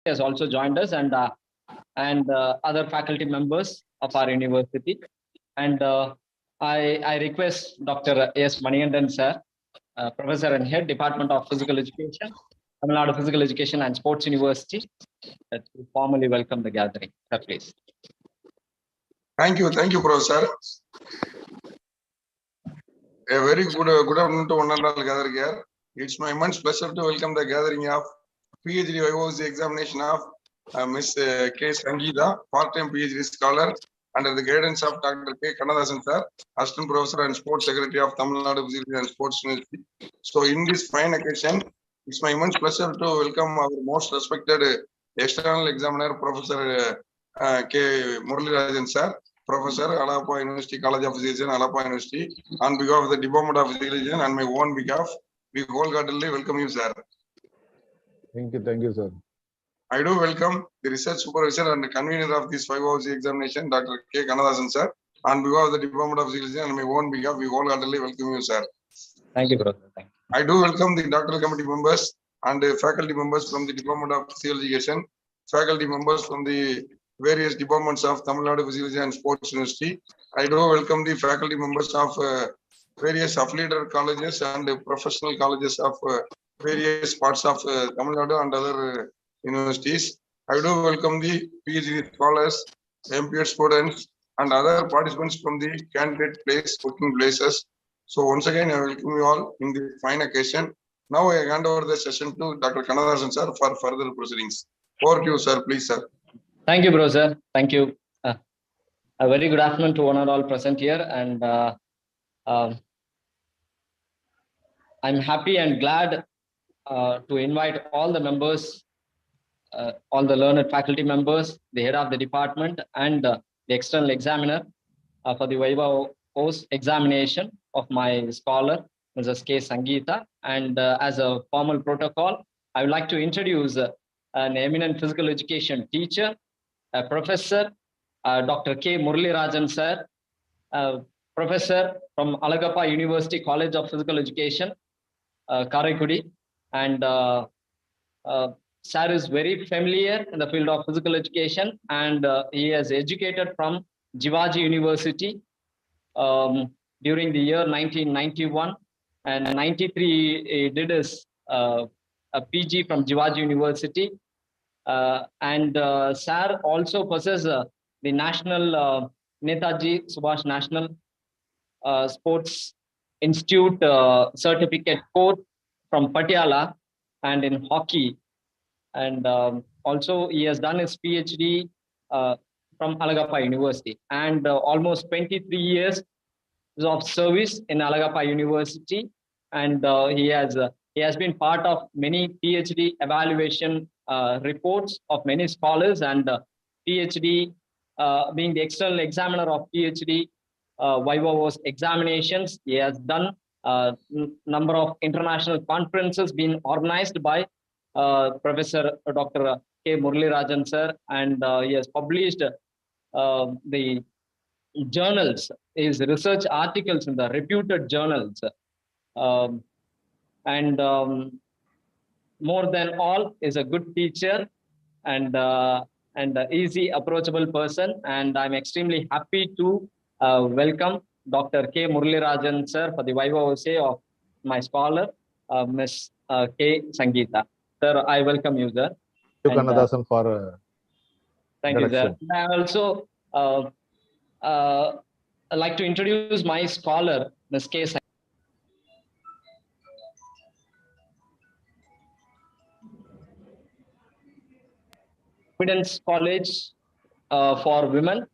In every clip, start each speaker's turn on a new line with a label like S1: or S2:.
S1: has also joined us, and other faculty members of our university. And I request Dr. S. Manigandan sir, Professor and Head, Department of Physical Education, Tamil Nadu Physical Education and Sports University, to formally welcome the gathering. Sir, please.
S2: Thank you, Professor. A very good afternoon to one and all gathered here. It's my immense pleasure to welcome the gathering of PhD Voce examination of Ms. K. Sangeetha, part-time PhD scholar, under the guidance of Dr. K. Kannadasan sir, Assistant Professor and Sports Secretary of Tamil Nadu Physical and Sports University. So, in this fine occasion, it's my immense pleasure to welcome our most respected external examiner, Professor K. Muralirajan sir, Professor, Alapa University College of Physics and Alapa University, on behalf of the Department of Physics and my own behalf, we wholeheartedly welcome you, sir.
S3: Thank you, sir.
S2: I do welcome the research supervisor and the convener of this 5 hours examination, Dr. K. Kannadasan sir. On behalf of the Department of Physics and my own behalf, we wholeheartedly welcome you, sir.
S1: Thank you, Professor. Thank you.
S2: I do welcome the doctoral committee members and the faculty members from the Department of Physical Education, faculty members from the various departments of Tamil Nadu Physical and Sports University. I do welcome the faculty members of various affiliated colleges and professional colleges of various parts of Tamil Nadu and other universities. I do welcome the PhD scholars, MPhD students, and other participants from the candidate place, working places. So once again, I welcome you all in the fine occasion. Now I hand over the session to Dr. Kannadasan sir for further proceedings. Over to you, sir, please, sir.
S1: Thank you, Professor. Thank you. A very good afternoon to one and all present here, and I'm happy and glad to invite all the members, all the learned faculty members, the head of the department, and the external examiner for the Viva examination of my scholar, Mrs. K. Sangeetha. And as a formal protocol, I would like to introduce an eminent physical education teacher, Professor Dr. K. Muralirajan sir, Professor from Alagappa University College of Physical Education, Karaikudi, and sir is very familiar in the field of physical education, and he has educated from Jivaji University during the year 1991, and 93 he did his a PG from Jivaji University, and sir also possesses the National Netaji Subhash National Sports Institute certificate course from Patiala, and in hockey, and also he has done his PhD from Alagappa University, and almost 23 years of service in Alagappa University, and he has been part of many PhD evaluation reports of many scholars, and PhD being the external examiner of PhD Viva examinations. He has done number of international conferences being organized by Professor Dr. K. Muralirajan sir, and he has published the journals, his research articles in the reputed journals, and more than all is a good teacher and easy approachable person, and I'm extremely happy to welcome Dr. K. Muralirajan sir for the Viva Voce of my scholar, Ms. K. Sangeetha. Sir, I welcome you, sir.
S3: Thank you, Kannadasan, for
S1: thank you, sir. I also I'd like to introduce my scholar, Ms. K. Providence College for Women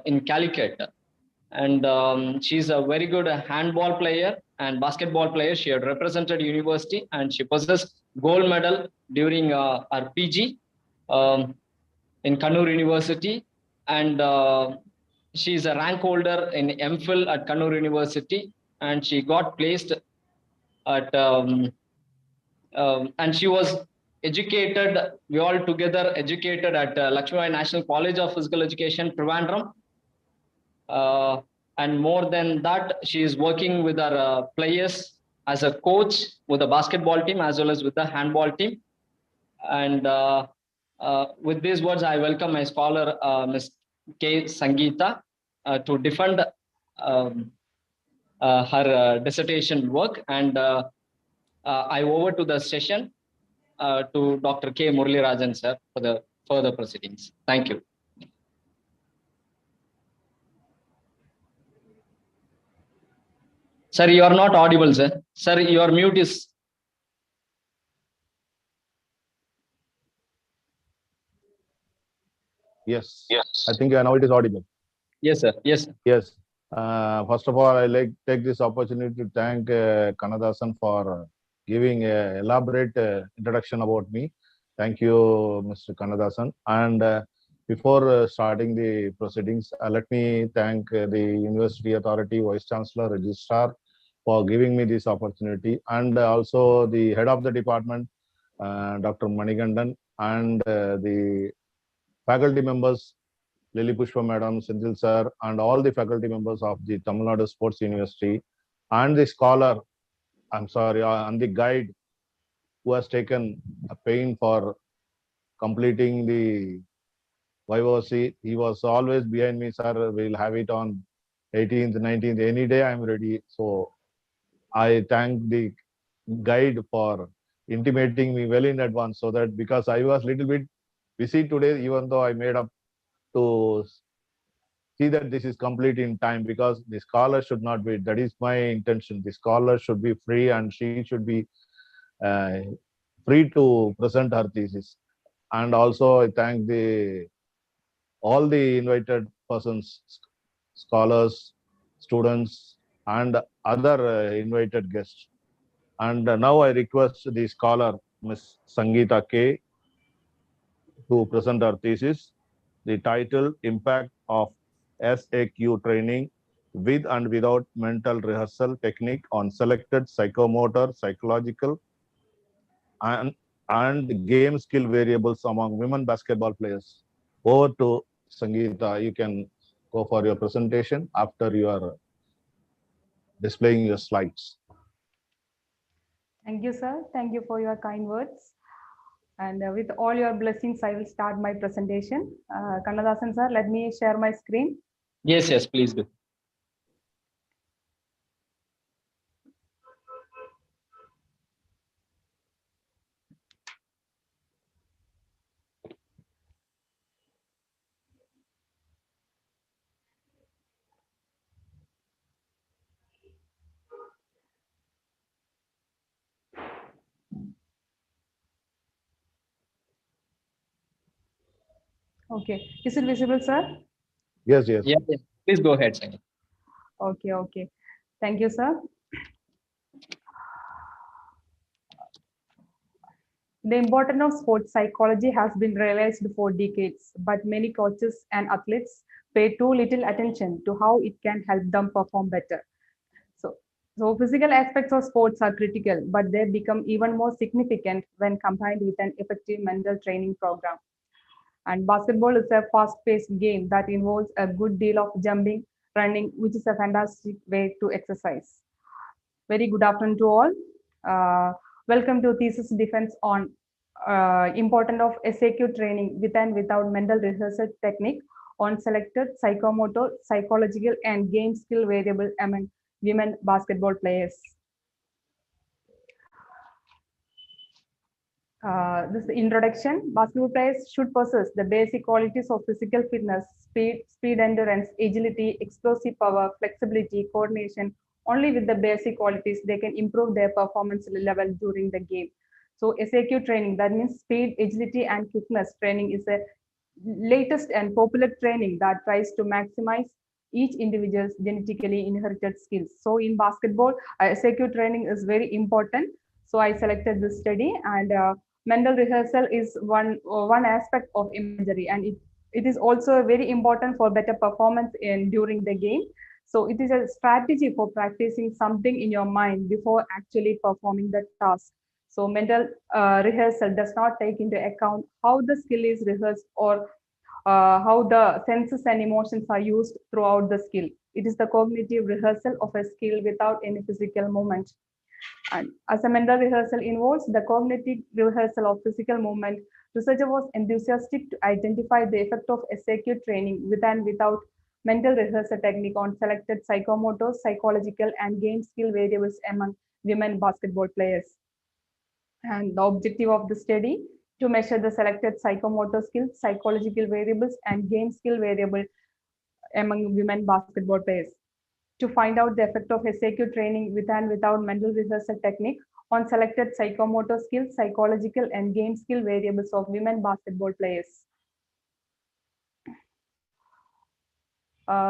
S1: in Calicut. And she's a very good handball player and basketball player. She had represented university, and she possessed gold medal during her PG in Kannur University. And she's a rank holder in MPhil at Kannur University, and she got placed at and she was educated, we all together educated at Lakshmi National College of Physical Education, Trivandrum. And more than that, she is working with our players as a coach with the basketball team as well as with the handball team. And With these words, I welcome my scholar, Ms. K. Sangeetha, to defend her dissertation work. And I over to the session to Dr. K. Muralirajan, sir, for the further proceedings. Thank you. Sir, you are not audible, sir. Sir, your mute is.
S3: Yes. I think now it is audible.
S1: Yes, sir. Yes, sir.
S3: Yes. First of all, I like take this opportunity to thank Kannadasan for giving an elaborate introduction about me. Thank you, Mr. Kannadasan. And before starting the proceedings, let me thank the University Authority, Vice Chancellor, Registrar for giving me this opportunity, and also the head of the department, Dr. Manigandan, and the faculty members, Lily Pushpa Madam, Senthil Sir, and all the faculty members of the Tamil Nadu Sports University, and the scholar, and the guide who has taken a pain for completing the Voce. He was always behind me, sir. We'll have it on 18th, 19th, any day I'm ready. So I thank the guide for intimating me well in advance, so that because I was little bit busy today, even though I made up to see that this is complete in time, because the scholar should not wait. That is my intention. The scholar should be free, and she should be uh, free to present her thesis. And also I thank the all the invited persons, scholars, students, and other invited guests. And now I request the scholar, Ms. Sangeetha K, to present her thesis. The title, Impact of SAQ Training with and without Mental Rehearsal Technique on Selected Psychomotor, Psychological, and, and Game Skill Variables among Women Basketball Players. Over to Sangeetha. You can go for your presentation after you are displaying your slides.
S4: Thank you, sir. Thank you for your kind words. And with all your blessings, I will start my presentation. Kannadasan sir, let me share my screen.
S1: Yes, yes, please do.
S4: Okay. Is it visible, sir?
S3: Yes, yes.
S1: Yeah, yeah. Please go ahead, Sangeetha.
S4: Okay, okay. Thank you, sir. The importance of sports psychology has been realized for decades, but many coaches and athletes pay too little attention to how it can help them perform better. So physical aspects of sports are critical, but they become even more significant when combined with an effective mental training program. And basketball is a fast-paced game that involves a good deal of jumping, running, which is a fantastic way to exercise. Very good afternoon to all. Welcome to thesis defense on importance of SAQ training with and without mental rehearsal technique on selected psychomotor, psychological, and game skill variable among women basketball players. This is the introduction. Basketball players should possess the basic qualities of physical fitness, speed endurance, agility, explosive power, flexibility, coordination. Only with the basic qualities, they can improve their performance level during the game. So SAQ training, that means speed, agility, and quickness training, is a latest and popular training that tries to maximize each individual's genetically inherited skills. So in basketball, SAQ training is very important. So I selected this study, and mental rehearsal is one aspect of imagery, and it is also very important for better performance during the game. So it is a strategy for practicing something in your mind before actually performing the task. So mental rehearsal does not take into account how the skill is rehearsed or how the senses and emotions are used throughout the skill. It is the cognitive rehearsal of a skill without any physical movement. And as a mental rehearsal involves the cognitive rehearsal of physical movement Researcher was enthusiastic to identify the effect of SAQ training with and without mental rehearsal technique on selected psychomotor, psychological, and game skill variables among women basketball players. And the objective of the study to measure the selected psychomotor skills, psychological variables, and game skill variable among women basketball players. To find out the effect of SAQ training with and without mental rehearsal technique on selected psychomotor skills, psychological, and game skill variables of women basketball players.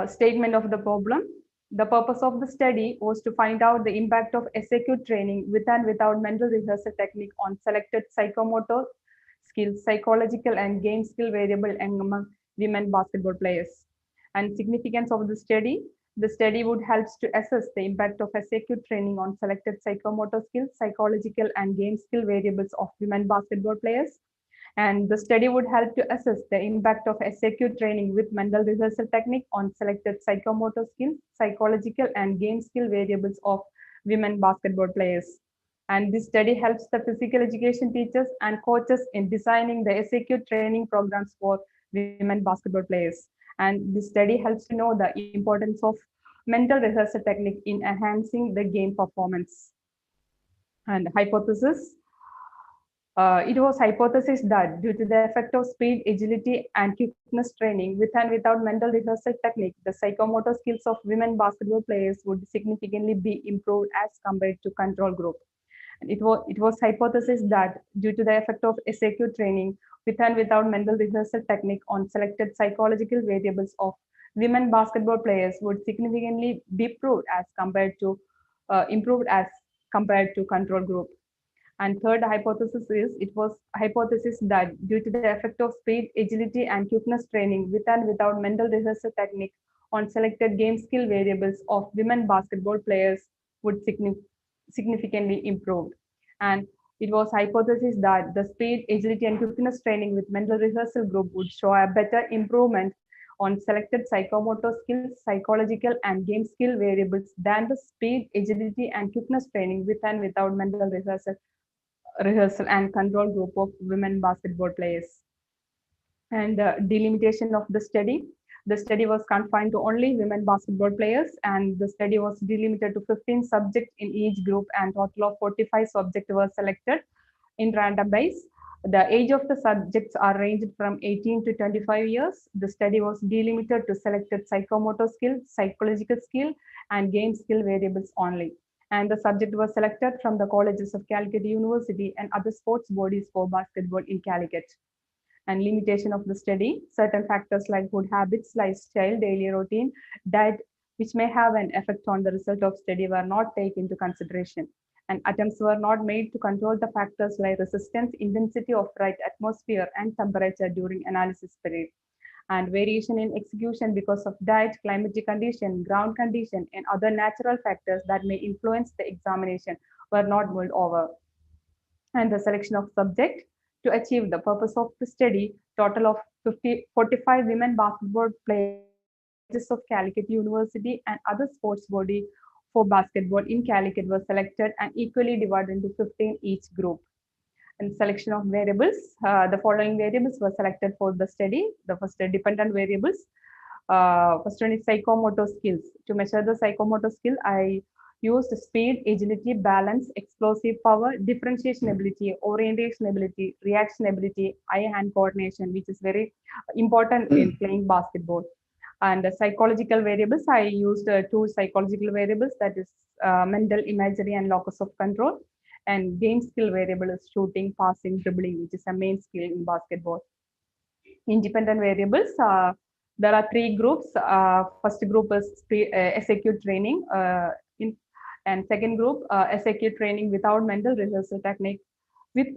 S4: Statement of the problem. The purpose of the study was to find out the impact of SAQ training with and without mental rehearsal technique on selected psychomotor skills, psychological, and game skill variable among women basketball players. And significance of the study would help to assess the impact of SAQ training on selected psychomotor skills, psychological, and game skill variables of women basketball players. And the study would help to assess the impact of SAQ training with mental rehearsal technique on selected psychomotor skills, psychological, and game skill variables of women basketball players. And this study helps the physical education teachers and coaches in designing the SAQ training programs for women basketball players. And this study helps to know the importance of mental rehearsal technique in enhancing the game performance. And hypothesis. It was hypothesized that due to the effect of speed, agility, and quickness training with and without mental rehearsal technique, the psychomotor skills of women basketball players would significantly be improved as compared to control group. And it was hypothesized that due to the effect of SAQ training with and without mental rehearsal technique on selected psychological variables of women basketball players would significantly be improved as compared to control group. And third hypothesis is it was hypothesis that due to the effect of speed, agility, and quickness training with and without mental rehearsal technique on selected game skill variables of women basketball players would significantly improved. And it was hypothesis that the speed, agility, and quickness training with mental rehearsal group would show a better improvement on selected psychomotor skills, psychological, and game skill variables than the speed, agility, and quickness training with and without mental rehearsal and control group of women basketball players. And delimitation of the study was confined to only women basketball players, and the study was delimited to 15 subjects in each group, and total of 45 subjects were selected in random base. The age of the subjects are ranged from 18 to 25 years. The study was delimited to selected psychomotor skill, psychological skill, and game skill variables only. And the subject was selected from the colleges of Calicut University and other sports bodies for basketball in Calicut. And limitation of the study, certain factors like food habits, lifestyle, daily routine, diet, which may have an effect on the result of study were not taken into consideration. And attempts were not made to control the factors like resistance, intensity of right atmosphere, and temperature during analysis period. And variation in execution because of diet, climatic condition, ground condition, and other natural factors that may influence the examination were not mulled over. And the selection of subject to achieve the purpose of the study, total of 45 women basketball players of Calicut University and other sports body for basketball in Calicut were selected and equally divided into 15 each group. And selection of variables, the following variables were selected for the study. The first dependent variables. First one is psychomotor skills. To measure the psychomotor skill, I used speed, agility, balance, explosive power, differentiation ability, orientation ability, reaction ability, eye-hand coordination, which is very important in playing basketball. And the psychological variables, I used two psychological variables, that is mental imagery and locus of control. And game skill variable is shooting, passing, dribbling, which is a main skill in basketball. Independent variables, there are three groups. First group is SAQ training, and second group SAQ training without mental rehearsal technique.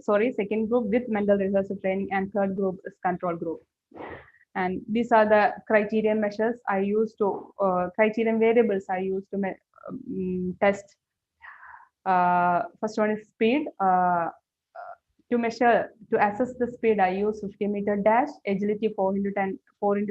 S4: Second group with mental rehearsal training, and third group is control group. And these are the criterion measures I used to criterion variables I used to test. First one is speed. To assess the speed, I use 50-meter dash, agility 4 into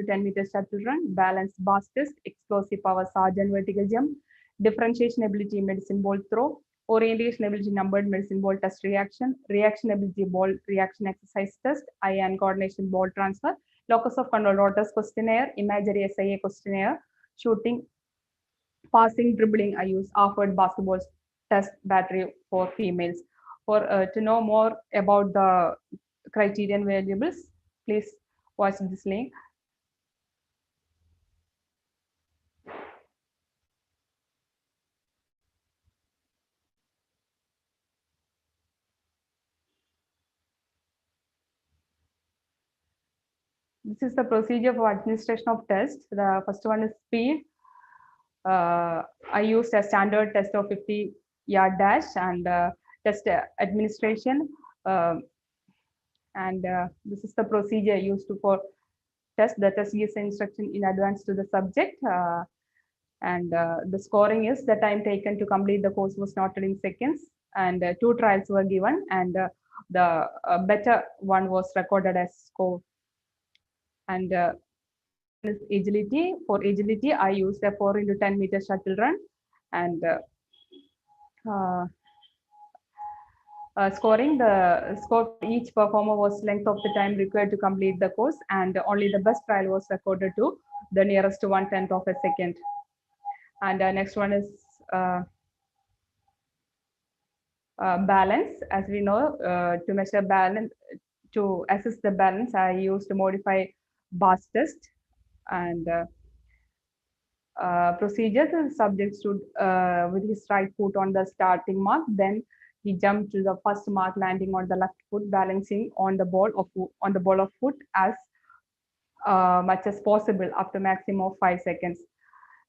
S4: 10 meters shuttle run, balance bar test, explosive power sergeant vertical jump, differentiation ability medicine ball throw, orientation ability numbered medicine ball test reaction, reaction ability ball reaction exercise test, eye and coordination ball transfer, locus of control rotors questionnaire, imagery SIA questionnaire, shooting, passing, dribbling. I use offered basketball test battery for females. For to know more about the criterion variables, please watch this link. This is the procedure for administration of test. The first one is speed. I used a standard test of 50-yard dash and test administration. This is the procedure used for test. The test gives instruction in advance to the subject. The scoring is the time taken to complete the course was noted in seconds, and 2 trials were given, and the better one was recorded as score. And agility. For agility, I used a 4 into 10 meter shuttle run, and scoring, the score for each performer was length of the time required to complete the course, and only the best trial was recorded to the nearest 1/10 of a second. And next one is balance. As we know, to measure balance, to assess the balance, I used to modify BAS test. And procedure, the subject stood with his right foot on the starting mark, then he jumped to the first mark, landing on the left foot, balancing on the ball of foot as much as possible after maximum of 5 seconds.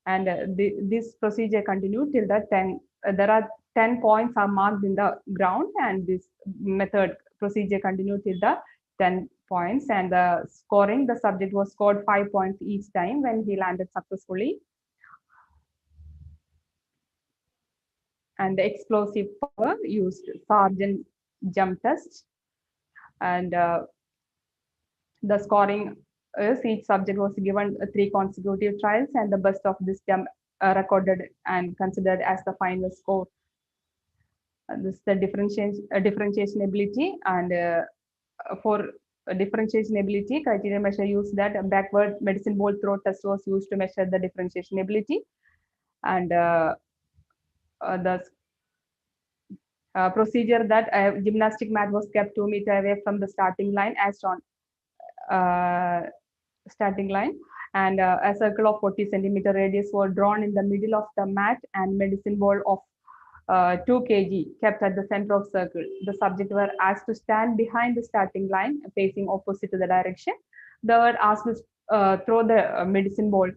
S4: And this procedure continued till the 10. There are 10 points are marked in the ground, and this method procedure continued till the 10 points. And the scoring, the subject was scored 5 points each time when he landed successfully. And the explosive power used sergeant jump test. And the scoring is each subject was given 3 consecutive trials, and the best of this jump recorded and considered as the final score. This is the differentiation ability. And for differentiation ability, criteria measure used that a backward medicine ball throw test was used to measure the differentiation ability. And the procedure that a gymnastic mat was kept 2 meters away from the starting line as shown. Starting line, and a circle of 40 centimeter radius were drawn in the middle of the mat, and medicine ball of 2 kg kept at the center of circle. The subject were asked to stand behind the starting line facing opposite to the direction. They were asked to throw the medicine ball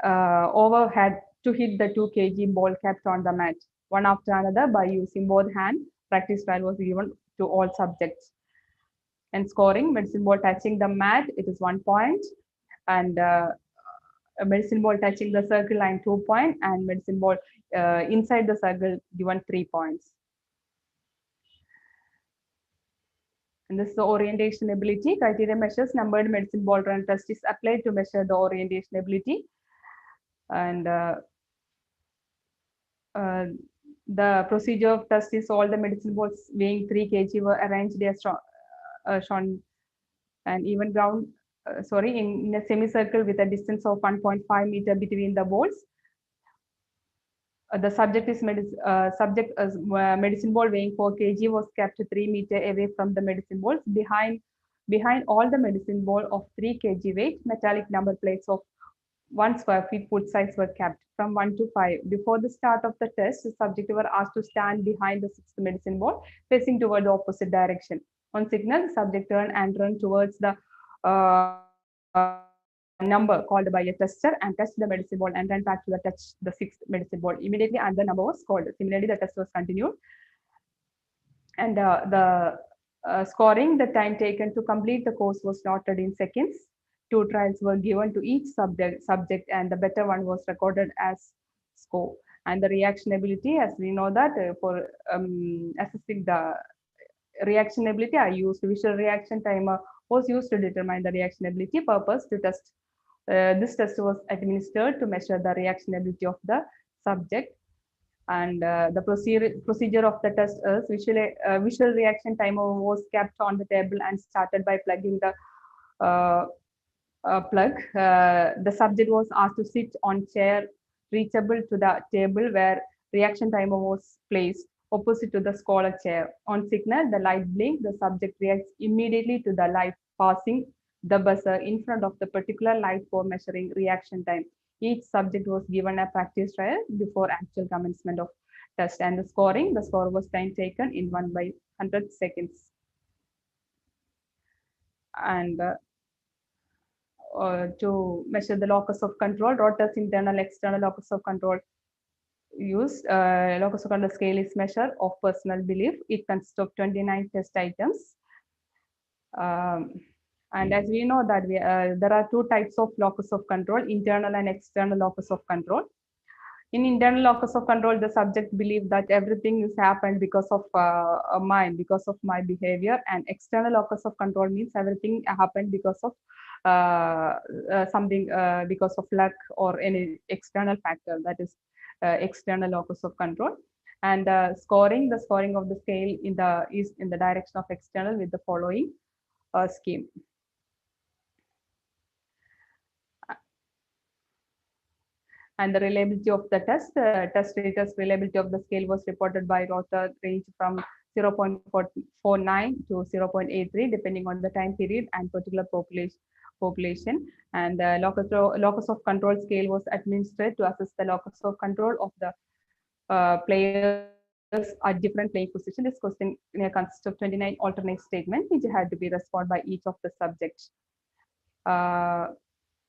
S4: overhead to hit the 2 kg ball kept on the mat, one after another by using both hands. Practice trial was given to all subjects. And scoring, medicine ball touching the mat, it is 1 point, and a medicine ball touching the circle line 2 points, and medicine ball inside the circle given 3 points. And this is the orientation ability. Criteria measures numbered medicine ball run test is applied to measure the orientation ability. And the procedure of test is all the medicine balls weighing 3 kg were arranged as shown an even ground, in a semicircle with a distance of 1.5 meter between the balls. The subject is medicine ball weighing 4 kg was kept 3 meter away from the medicine balls. Behind all the medicine ball of 3 kg weight, metallic number plates of 1 square feet foot size were kept from 1 to 5. Before the start of the test, the subject were asked to stand behind the 6th medicine ball, facing toward the opposite direction. On signal, the subject turned and run towards the number called by a tester and touched the medicine ball, and then back to the 6th medicine ball. Immediately, and the number was called. Similarly, the test was continued. And the scoring, the time taken to complete the course was noted in seconds. 2 trials were given to each subject, and the better one was recorded as score. And the reaction ability, as we know that for assessing the reaction ability, I used visual reaction timer was used to determine the reaction ability purpose to test. This test was administered to measure the reaction ability of the subject. And the procedure of the test is visual reaction timer was kept on the table and started by plugging the plug. The subject was asked to sit on chair reachable to the table where reaction timer was placed opposite to the scholar chair. On signal, the light blink, the subject reacts immediately to the light passing the buzzer in front of the particular light for measuring reaction time. Each subject was given a practice trial before actual commencement of test, and the score was time taken in 1/100 seconds. And to measure the locus of control, Rotter's internal external locus of control used. Locus of control scale is measure of personal belief. It consists of 29 test items. And as we know that there are two types of locus of control, internal and external locus of control. In internal locus of control, the subject believes that everything has happened because of because of my behavior, and external locus of control means everything happened because of something, because of luck or any external factor, that is external locus of control. And the scoring of the scale is in the direction of external with the following scheme. And the reliability of the test readers reliability of the scale was reported by Rotter range from 0.49 to 0.83 depending on the time period and particular population. And the locus of control scale was administered to assess the locus of control of the players at different playing position. This question consists of 29 alternate statements which had to be responded by each of the subjects.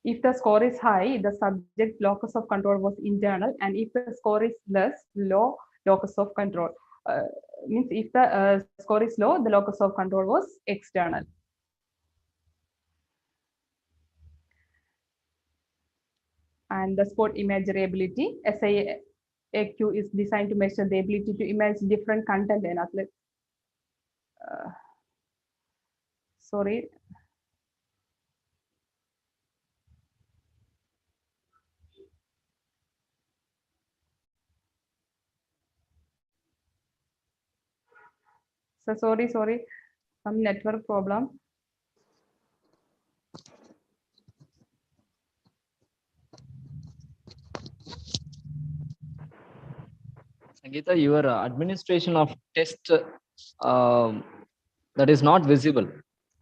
S4: If the score is high, the subject locus of control was internal, and if the score is low locus of control. Means if the score is low, the locus of control was external. And the sport imagery ability, SIAQ is designed to measure the ability to image different content in athletes. Sorry. So sorry, some network problem.
S1: Sangeetha, your administration of test that is not visible.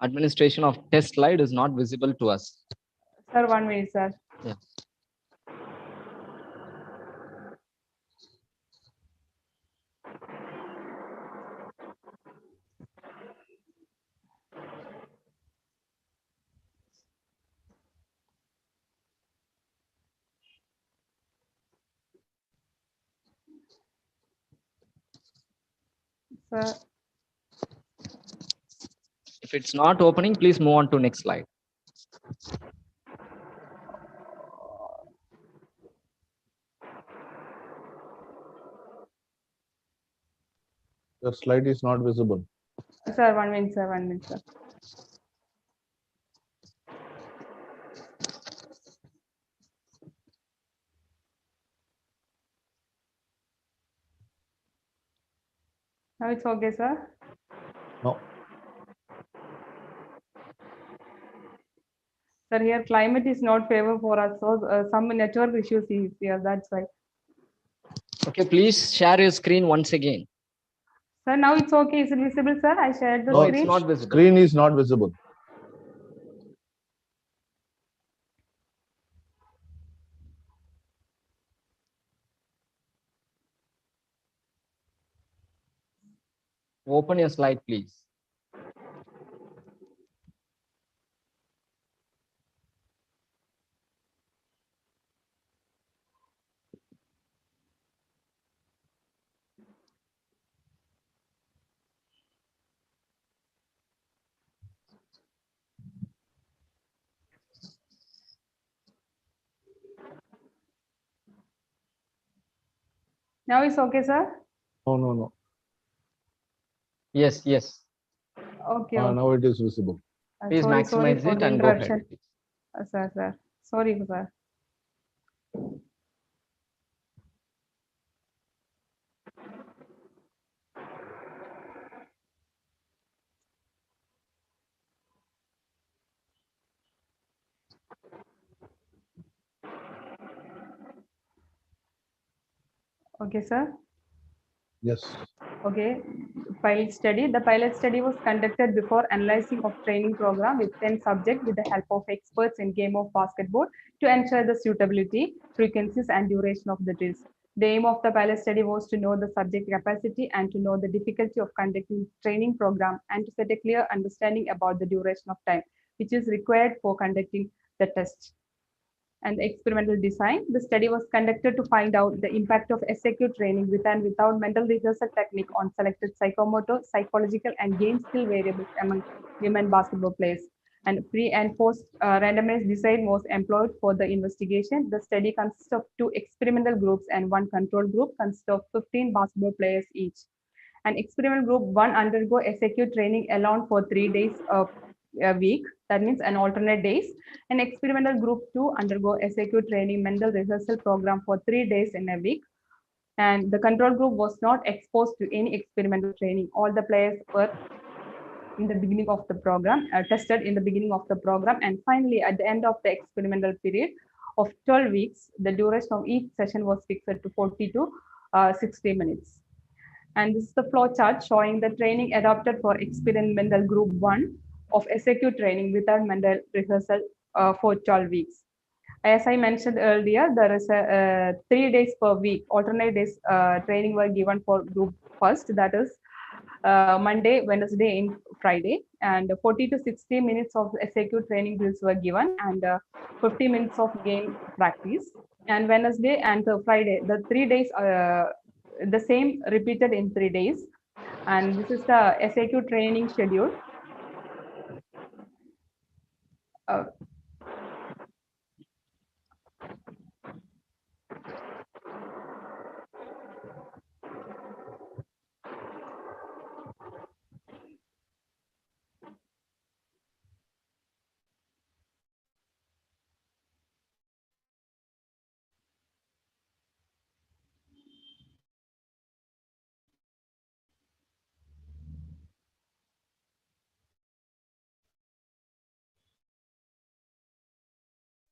S1: Administration of test slide is not visible to us.
S4: Sir, 1 minute, sir.
S1: Yeah.
S4: Sir.
S1: If it's not opening, please move on to next slide.
S3: The slide is not visible.
S4: Sir, 1 minute, sir, 1 minute, sir. Now it's okay, sir?
S3: No.
S4: Sir, here climate is not favorable for us, so some network issues is here, that's why.
S1: Okay, please share your screen once again.
S4: Sir, now it's okay. Is it visible, sir? I shared the
S1: No,
S4: screen.
S1: it's not visible.
S3: Screen is not visible.
S1: Open your slide, please.
S4: Now it's okay, sir?
S3: No.
S1: Yes.
S4: Okay.
S3: Now it is visible.
S1: Please
S4: sorry
S1: maximize
S4: for
S1: it
S4: the
S1: and go
S4: interruption.
S1: ahead.
S4: Sir. Sorry, sir. Okay, sir.
S3: Yes.
S4: Okay, pilot study. The pilot study was conducted before analyzing of training program with 10 subjects with the help of experts in game of basketball to ensure the suitability, frequencies, and duration of the drills. The aim of the pilot study was to know the subject capacity and to know the difficulty of conducting training program and to set a clear understanding about the duration of time which is required for conducting the test. And the experimental design. The study was conducted to find out the impact of SAQ training with and without mental rehearsal technique on selected psychomotor, psychological, and game skill variables among women basketball players. And pre and post randomized design was employed for the investigation. The study consists of 2 experimental groups and 1 control group, consists of 15 basketball players each. And experimental group 1 undergo SAQ training alone for 3 days a week, that means an alternate days. And experimental group 2 undergo SAQ training mental rehearsal program for 3 days in a week. And the control group was not exposed to any experimental training. All the players were in the beginning of the program, tested in the beginning of the program. And finally, at the end of the experimental period of 12 weeks, the duration of each session was fixed to 40 to 60 minutes. And this is the flow chart showing the training adopted for experimental group 1 of SAQ training without mental rehearsal for 12 weeks. As I mentioned earlier, there is a 3 days per week, alternate days training were given for group first, that is Monday, Wednesday, and Friday. And 40 to 60 minutes of SAQ training drills were given and 50 minutes of game practice. And Wednesday and Friday, the 3 days the same repeated in 3 days. And this is the SAQ training schedule.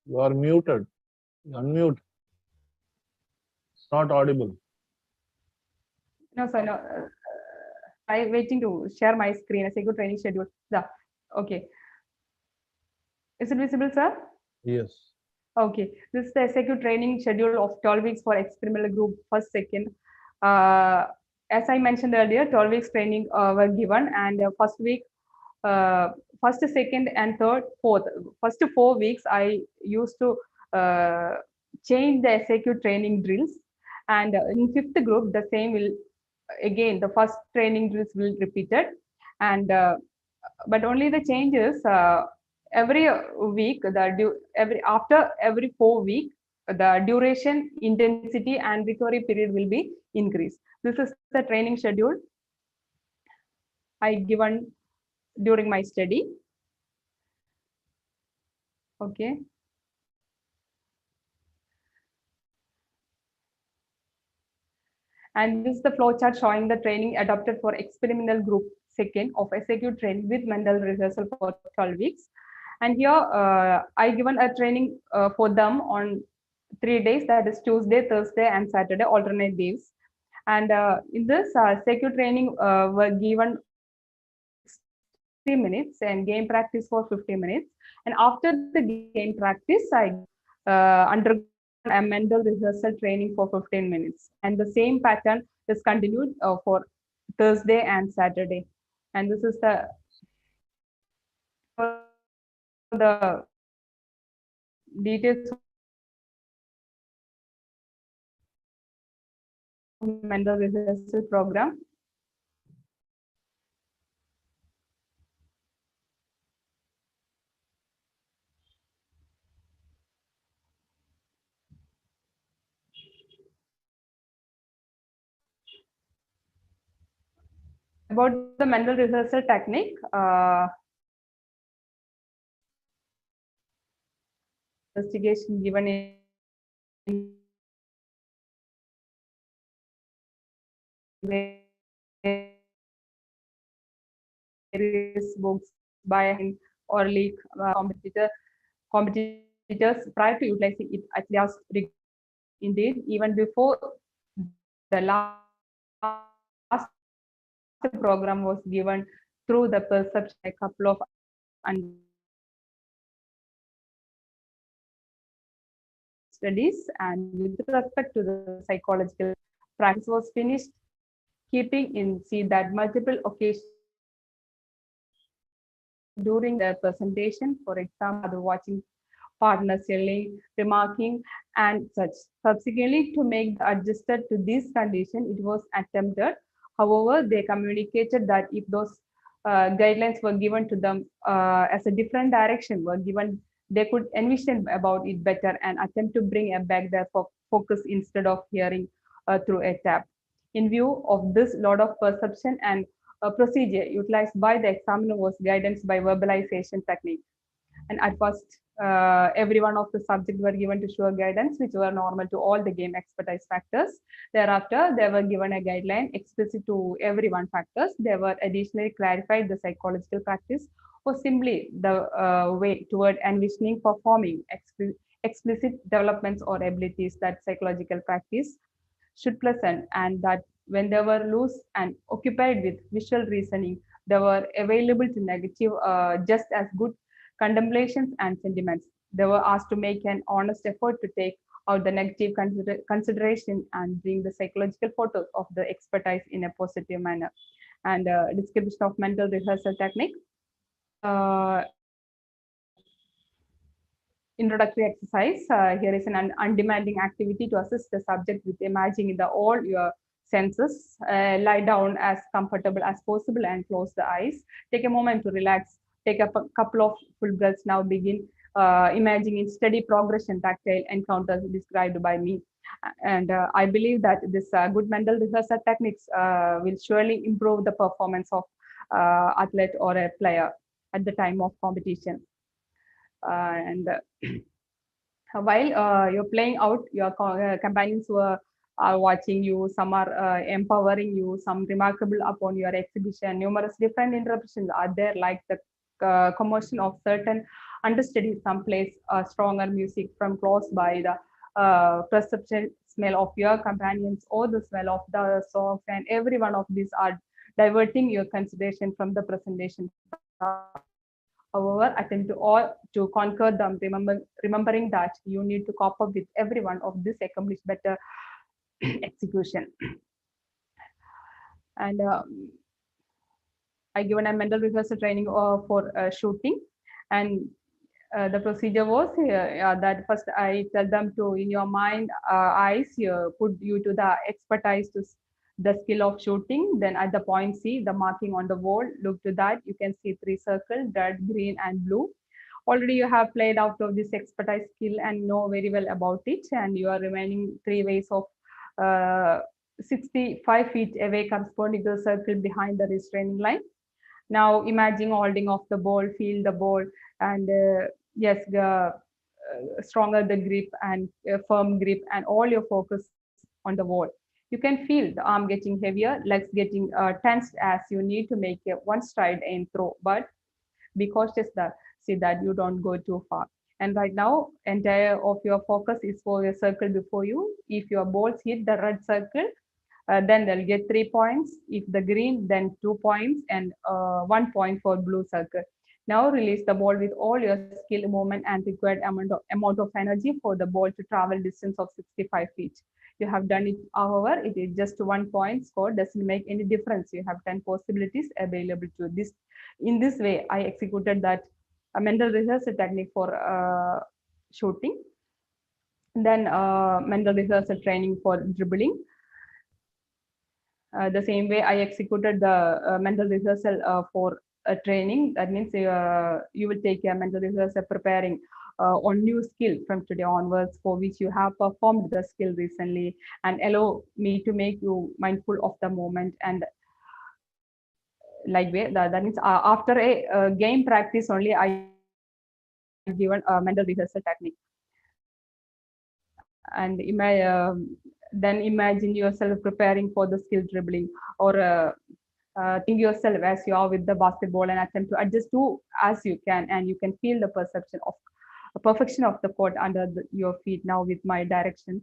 S3: You are muted. Unmute. It's not audible.
S4: No, sir, no. I'm waiting to share my screen. SAQ training schedule. Yeah. Okay. Is it visible, sir?
S3: Yes.
S4: Okay, this is the SAQ training schedule of 12 weeks for experimental group first, second. As I mentioned earlier, 12 weeks training were given, and first week, first, second, and third, fourth. First 4 weeks, I used to change the SAQ training drills, and in fifth group, the same will again the first training drills will repeated, and but only the changes every week after every 4 week the duration, intensity, and recovery period will be increased. This is the training schedule I given during my study. Okay. And this is the flow chart showing the training adopted for experimental group second of SAQ training with mental rehearsal for 12 weeks. And here I given a training for them on 3 days, that is Tuesday, Thursday, and Saturday, alternate days. And in this SAQ training were given 60 minutes and game practice for 50 minutes. And after the game practice, I undergo a mental rehearsal training for 15 minutes. And the same pattern is continued for Thursday and Saturday. And this is the details of mental rehearsal program. About the mental rehearsal technique, investigation given in various books by or leak competitors prior to utilizing it at last. Indeed, even before the last program was given through the perception a couple of studies, and with respect to the psychological practice was finished, keeping in see that multiple occasions during the presentation, for example, the watching partners yelling, remarking, and such. Subsequently, to make the adjusted to this condition, it was attempted. However, they communicated that if those guidelines were given to them as a different direction were given, they could envision about it better and attempt to bring back their focus instead of hearing through a tap. In view of this, lot of perception and procedure utilized by the examiner was guidance by verbalization technique. And at first, every one of the subjects were given to sure guidance, which were normal to all the game expertise factors. Thereafter, they were given a guideline explicit to every one factors. They were additionally clarified the psychological practice or simply the way toward envisioning performing explicit developments or abilities that psychological practice should present, and that when they were loose and occupied with visual reasoning, they were available to negative just as good contemplations and sentiments. They were asked to make an honest effort to take out the negative consideration and bring the psychological photos of the expertise in a positive manner. And description of mental rehearsal technique. Introductory exercise. Here is an undemanding activity to assist the subject with imagining all your senses. Lie down as comfortable as possible and close the eyes. Take a moment to relax. Take a couple of full breaths. Now begin imagining steady progression tactile encounters described by me. And I believe that this good mental rehearsal techniques will surely improve the performance of athlete or a player at the time of competition. And while you're playing out, your companions are watching you, some are empowering you, some remarkable upon your exhibition. Numerous different interpretations are there, like the commotion of certain understudies, some plays stronger music from close by, the perception smell of your companions or the smell of the songs, and every one of these are diverting your consideration from the presentation. However, attempt to conquer them, remembering that you need to cope up with every one of this accomplish better execution. And I given a mental rehearsal training for shooting, and the procedure was that first I tell them to, in your mind, eyes, put you to the expertise to the skill of shooting. Then at the point C, the marking on the wall, look to that. You can see 3 circles, red, green, and blue. Already you have played out of this expertise skill and know very well about it. And you are remaining 3 ways of 65 feet away corresponding to the circle behind the restraining line. Now imagine holding of the ball, feel the ball, and yes, stronger the grip and firm grip, and all your focus on the wall. You can feel the arm getting heavier, legs getting tensed as you need to make one stride and throw, but be cautious that see that you don't go too far. And right now, entire of your focus is for your circle before you. If your balls hit the red circle, then they'll get 3 points. If the green, then 2 points, and 1 point for blue circle. Now release the ball with all your skill, movement, and required amount of energy for the ball to travel distance of 65 feet. You have done it, however, it is just 1 point score, doesn't make any difference. You have 10 possibilities available to this. In this way, I executed that mental rehearsal technique for shooting. Then mental rehearsal training for dribbling. The same way I executed the mental rehearsal for training. That means you will take a mental rehearsal preparing on new skill from today onwards, for which you have performed the skill recently, and allow me to make you mindful of the moment. And like that means after a game practice only, I given a mental rehearsal technique. And then imagine yourself preparing for the skill dribbling, or think yourself as you are with the basketball and attempt to adjust to as you can, and you can feel the perception of perfection of the court under your feet now with my direction.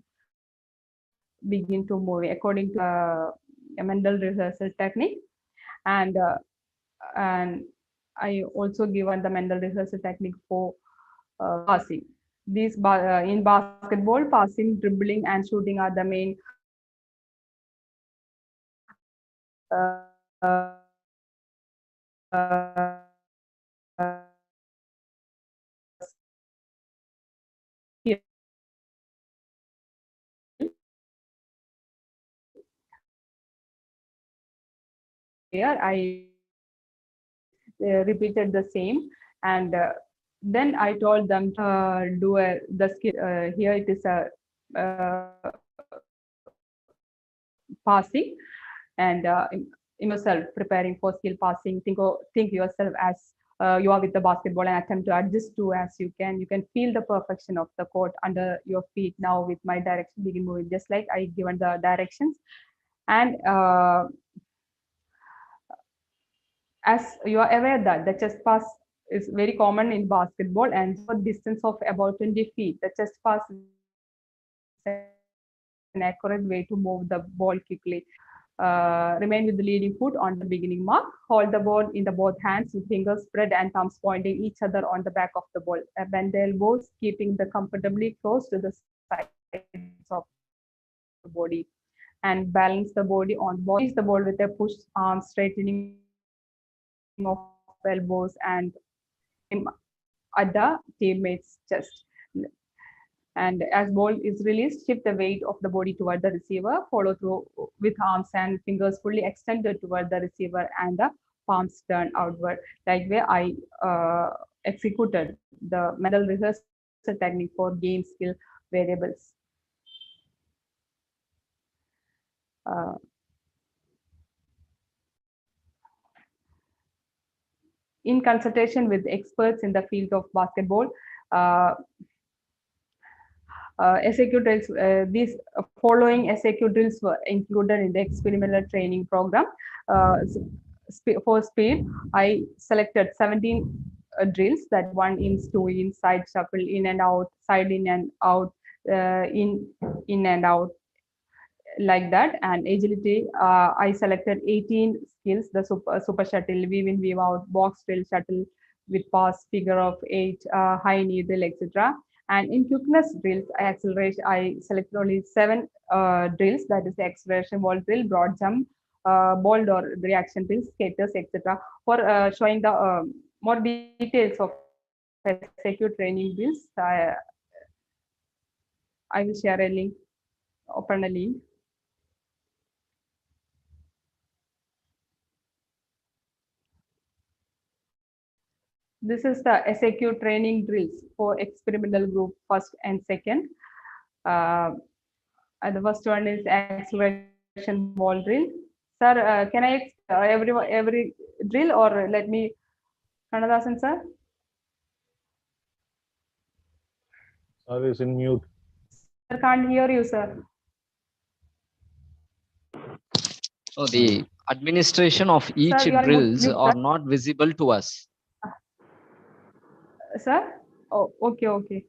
S4: begin to move according to a mental rehearsal technique. And I also given the mental rehearsal technique for passing. These in basketball, passing, dribbling, and shooting are the main here. I repeated the same, and then I told them to do the skill. Here it is a passing, and yourself preparing for skill passing. Think yourself as you are with the basketball and attempt to adjust to as you can. You can feel the perfection of the court under your feet. Now with my direction, begin moving just like I given the directions. And as you are aware that the chest pass is very common in basketball, and for distance of about 20 feet, the chest pass is an accurate way to move the ball quickly. Remain with the leading foot on the beginning mark. Hold the ball in the both hands with fingers spread and thumbs pointing each other on the back of the ball. Bend the elbows, keeping the comfortably close to the sides of the body, and balance the body on ball. Release the ball with a push, arm straightening of elbows and at the teammate's chest. And as ball is released, shift the weight of the body toward the receiver. Follow through with arms and fingers fully extended toward the receiver and the palms turned outward. Like way I executed the mental rehearsal technique for game skill variables. In consultation with experts in the field of basketball, SAQ drills, these following SAQ drills were included in the experimental training program. For speed, I selected 17 drills, that 1 in, 2 in, side shuffle, in and out, side in and out, in and out, like that. And agility, I selected 18 skills, the super shuttle, weave in, weave out, box drill, shuttle with pass, figure of 8, high knee drill, etc. And in quickness drills, I selected only 7 drills, that is the acceleration ball drill, broad jump, ball door reaction drills, skaters, etc. For showing the more details of SAQ training drills, I will share a link, open a link. This is the SAQ training drills for experimental group first and second. And the first one is acceleration ball drill. Sir, can I every drill, or let me, Kanadasan sir?
S3: Sir is in mute.
S4: I can't hear you, sir.
S1: So the administration of each
S4: Sir,
S1: drills
S4: mute,
S1: are
S4: sir.
S1: not visible to us.
S4: Sir? Oh, okay.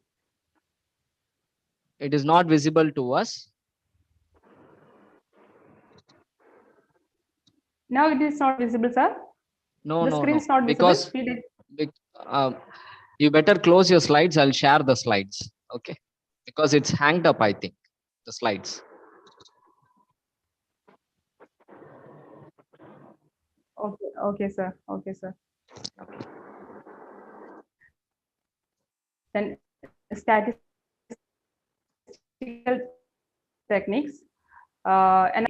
S1: It is not visible to us.
S4: Now it is not visible, sir.
S1: No,
S4: the screen is not
S1: because you better close your slides. I'll share the slides. Okay, because it's hanged up, I think, the slides.
S4: Okay, sir. Then statistical techniques and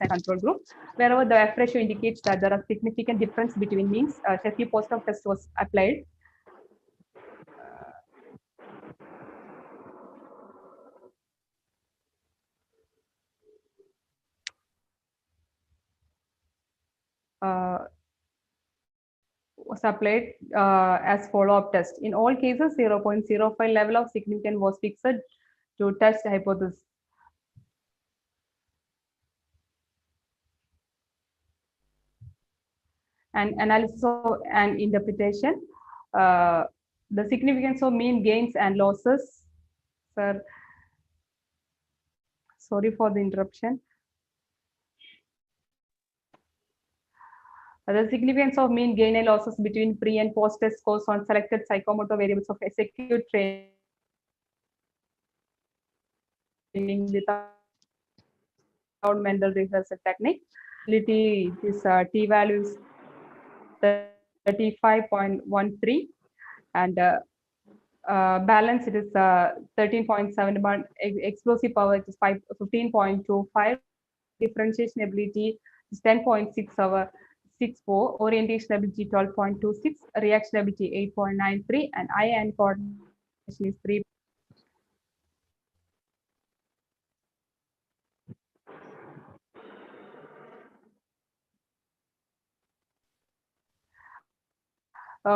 S4: control group. Wherever the F ratio indicates that there are significant difference between means, Sheffield post-hoc test was applied. Was applied as follow-up test. In all cases, 0.05 level of significance was fixed to test hypothesis. And analysis of and interpretation. The significance of mean gains and losses. Sir, Sorry for the interruption. The significance of mean gain and losses between pre and post test scores on selected psychomotor variables of executive training without mental rehearsal technique. This t value is 35.13, and balance it is 13.71, explosive power it is 15.25, differentiation ability is 10.64, orientation ability 12.26, reaction ability 8.93, and eye and coordination is 3.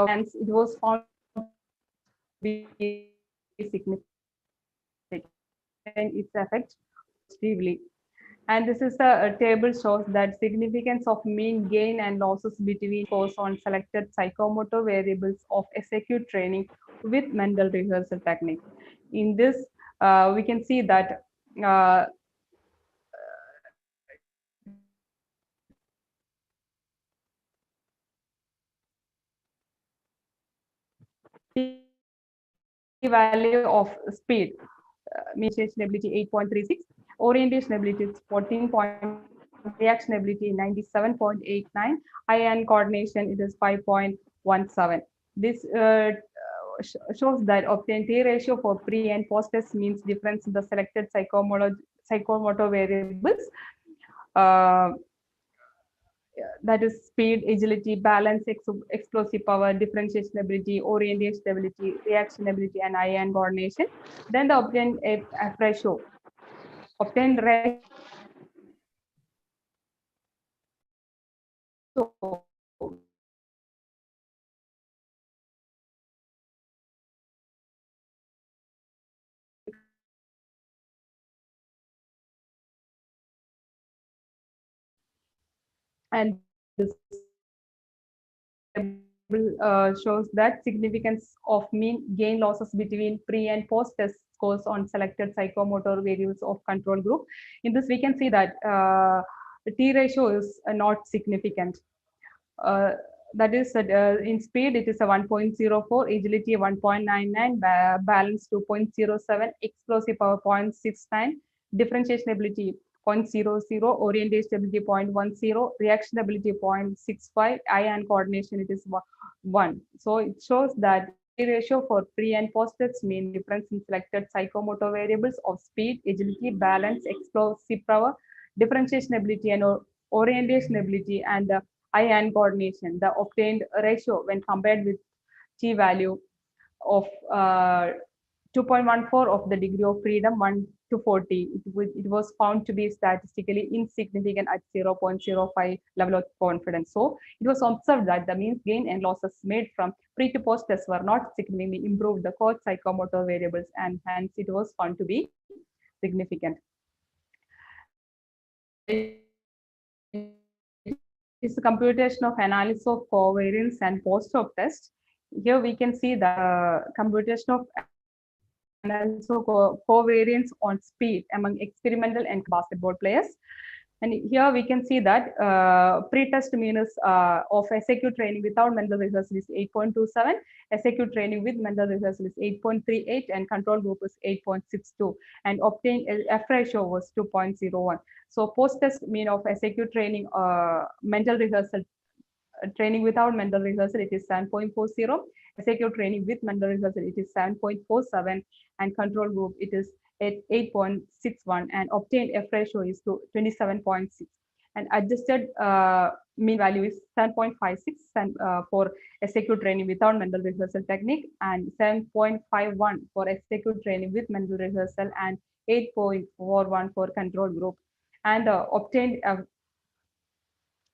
S4: Hence, it was found to be significant in its effect positively. And this is the table shows that significance of mean gain and losses between scores on selected psychomotor variables of executive training with mental rehearsal technique. In this, we can see that value of speed, mediation ability 8.36, orientation ability is 14. Reaction ability 97.89, eye and coordination it is 5.17. This shows that obtained T ratio for pre and post test means difference in the selected psychomotor variables. That is speed, agility, balance, explosive power, differentiation ability, orientation ability, reaction ability, and eye and coordination. Then the obtained F ratio. Obtained ratio and this shows that significance of mean gain losses between pre and post test scores on selected psychomotor variables of control group. In this, we can see that the T ratio is not significant. That is in speed it is a 1.04, agility 1.99, balance 2.07, explosive power 0.69, differentiation ability 0.00, orientation ability 0.10, reaction ability 0.65, eye and coordination it is 1. So it shows that the ratio for pre and post test mean difference in selected psychomotor variables of speed, agility, balance, explosive power, differentiation ability, and orientation ability, and eye and coordination. The obtained ratio when compared with T value of 2.14 of the degree of freedom 1 to 40, it was found to be statistically insignificant at 0.05 level of confidence. So it was observed that the means gain and losses made from pre to post tests were not significantly improved the core psychomotor variables, and hence it was found to be significant. Is the computation of analysis of covariance and post-hoc test. Here we can see the computation of analysis of covariance on speed among experimental and basketball players. And here we can see that pre-test mean is of SAQ training without mental rehearsal is 8.27, SAQ training with mental rehearsal is 8.38, and control group is 8.62, and obtained F ratio was 2.01. So post-test mean of SAQ training mental rehearsal training without mental rehearsal it is 7.40, SAQ training with mental rehearsal it is 7.47, and control group it is at 8.61, and obtained F ratio is to 27.6, and adjusted mean value is 7.56 for SAQ training without mental rehearsal technique, and 7.51 for SAQ training with mental rehearsal, and 8.41 for control group, and obtained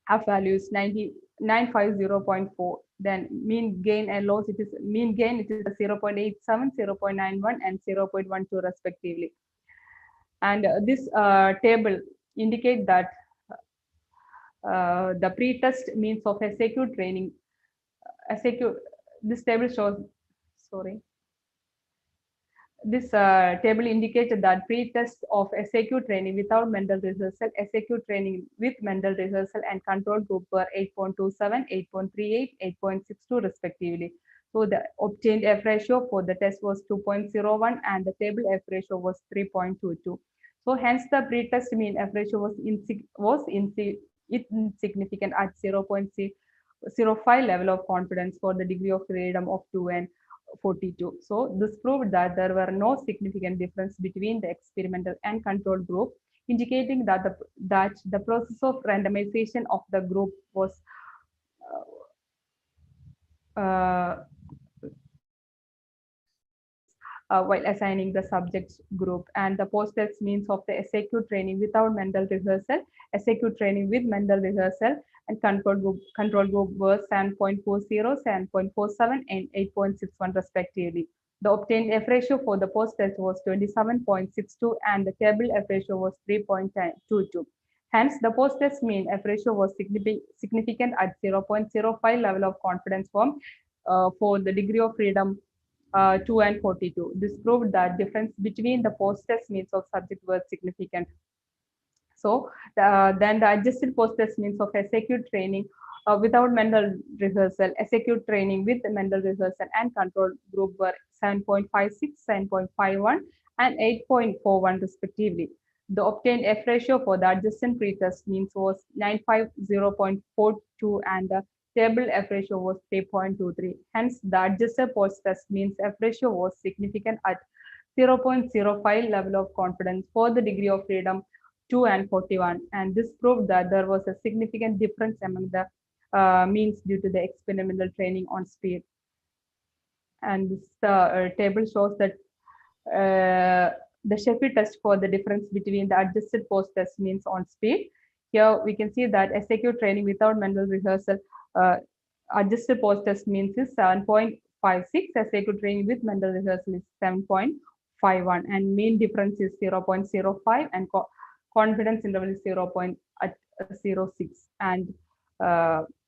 S4: F value is 950.4. Then mean gain and loss, it is mean gain it is 0.87, 0.91, and 0.12 respectively. And this table indicate that the pre-test means of SAQ training, SAQ, this table shows, sorry, This table indicated that pre-test of SAQ training without mental rehearsal, SAQ training with mental rehearsal, and control group were 8.27, 8.38, 8.62 respectively. So the obtained F ratio for the test was 2.01 and the table F ratio was 3.22. So hence the pre-test mean F ratio was insignificant at 0.05 level of confidence for the degree of freedom of 2 and 42. So this proved that there were no significant difference between the experimental and control group, indicating that the process of randomization of the group was while assigning the subjects group, and the post-test means of the SAQ training without mental rehearsal, SAQ training with mental rehearsal, and control group were 7.40, 7.47, and 8.61 respectively. The obtained F ratio for the post-test was 27.62 and the table F ratio was 3.22. Hence, the post-test mean F ratio was significant at 0.05 level of confidence for the degree of freedom 2 and 42. This proved that difference between the post-test means of subject was significant. So then the adjusted post-test means of SAQ training without mental rehearsal, SAQ training with mental rehearsal, and control group were 7.56, 7.51, and 8.41 respectively. The obtained F ratio for the adjusted pretest means was 950.42 and the table F ratio was 3.23. Hence, the adjusted post-test means F ratio was significant at 0.05 level of confidence for the degree of freedom 2 and 41. And this proved that there was a significant difference among the means due to the experimental training on speed. And this table shows that the Sheffield test for the difference between the adjusted post-test means on speed. Here we can see that SAQ training without mental rehearsal, adjusted post-test means is 7.56, SAQ training with mental rehearsal is 7.51, and mean difference is 0.05, and confidence interval is 0.06. And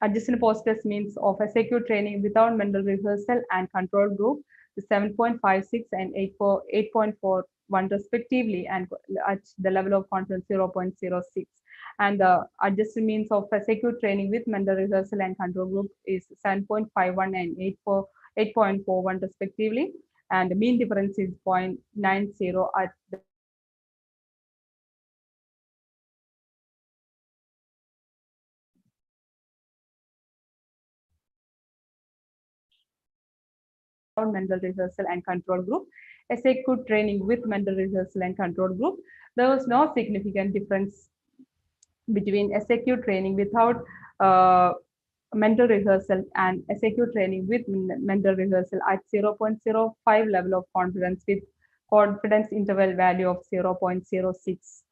S4: adjusted post-test means of SAQ training without mental rehearsal and control group is 7.56 and 8.41 respectively, and at the level of confidence 0.06. And the adjusted means of SAQ training with mental rehearsal and control group is 7.51 and 8.41 respectively, and the mean difference is 0.90 at the mental rehearsal and control group. SAQ training with mental rehearsal and control group, there was no significant difference between SAQ training without mental rehearsal and SAQ training with mental rehearsal at 0.05 level of confidence with confidence interval value of 0.06.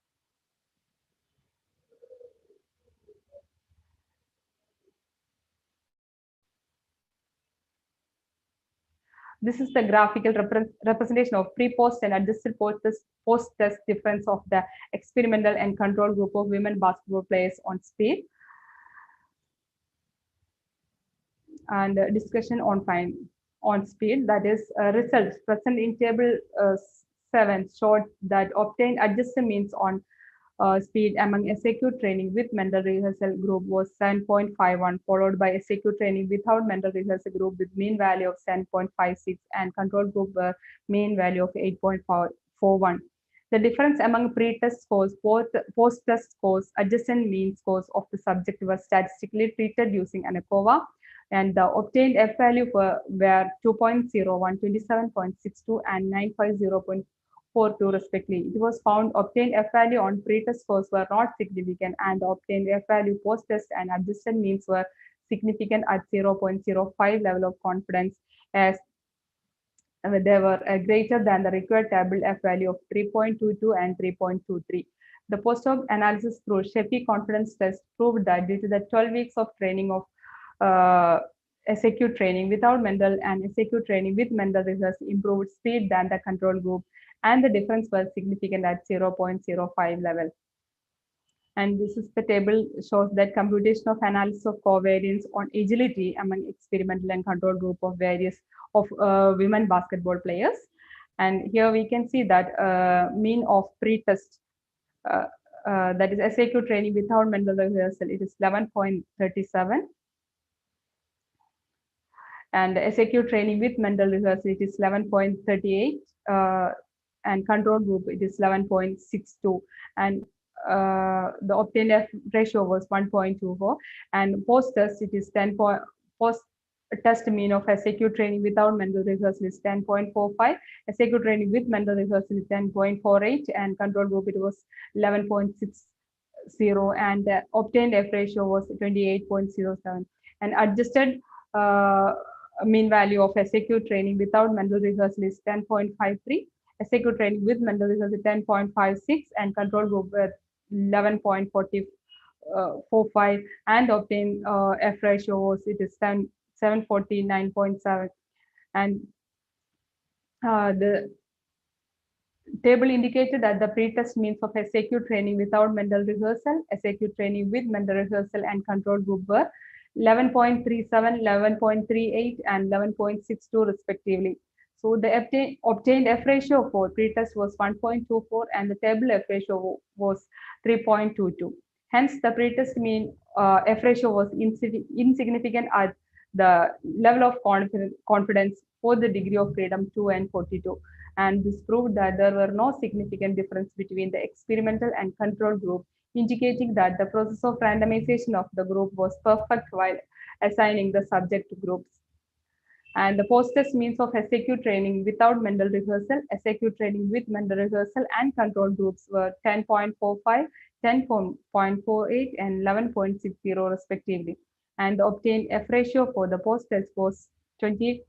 S4: This is the graphical representation of pre-post and adjusted post-test difference of the experimental and control group of women basketball players on speed. And discussion on speed, that is results present in table 7 showed that obtained adjusted means on speed among SAQ training with mental rehearsal group was 7.51, followed by SAQ training without mental rehearsal group with mean value of 7.56 and control group mean value of 8.41. The difference among pre-test scores, post-test scores, adjusted mean scores of the subject were statistically treated using ANACOVA, and the obtained F value were 2.01, 27.62, and 950.42 respectively. It was found obtained F value on pre-test scores were not significant, and the obtained F value post-test and adjusted means were significant at 0.05 level of confidence, as they were greater than the required table F value of 3.22 and 3.23. The post-hoc analysis through Sheffield confidence test proved that due to the 12 weeks of training of SAQ training without mental and SAQ training with mental rehearsal improved speed than the control group, and the difference was significant at 0.05 level. And this is the table shows that computation of analysis of covariance on agility among experimental and control group of various women basketball players. And here we can see that mean of pre-test, that is SAQ training without mental rehearsal, it is 11.37. And SAQ training with mental rehearsal, it is 11.38. And control group, it is 11.62. And the obtained F ratio was 1.24. And post-test, it is 10. Post-test mean of SAQ training without mental rehearsal is 10.45. SAQ training with mental rehearsal is 10.48. And control group, it was 11.60. And the obtained F ratio was 28.07. And adjusted mean value of SAQ training without mental rehearsal is 10.53. SAQ training with mental rehearsal 10.56, and control group 11.45, and obtain F ratio was it is 749.7. And the table indicated that the pretest means of SAQ training without mental rehearsal, SAQ training with mental rehearsal, and control group were 11.37, 11.38, and 11.62 respectively. So the obtained F ratio for pretest was 1.24, and the table F ratio was 3.22. Hence, the pretest mean F ratio was insignificant at the level of confidence for the degree of freedom 2 and 42. And this proved that there were no significant difference between the experimental and control group, indicating that the process of randomization of the group was perfect while assigning the subject to groups. And the post-test means of SAQ training without mental rehearsal, SAQ training with mental rehearsal, and control groups were 10.45, 10.48, and 11.60 respectively. And the obtained F ratio for the post-test was 20.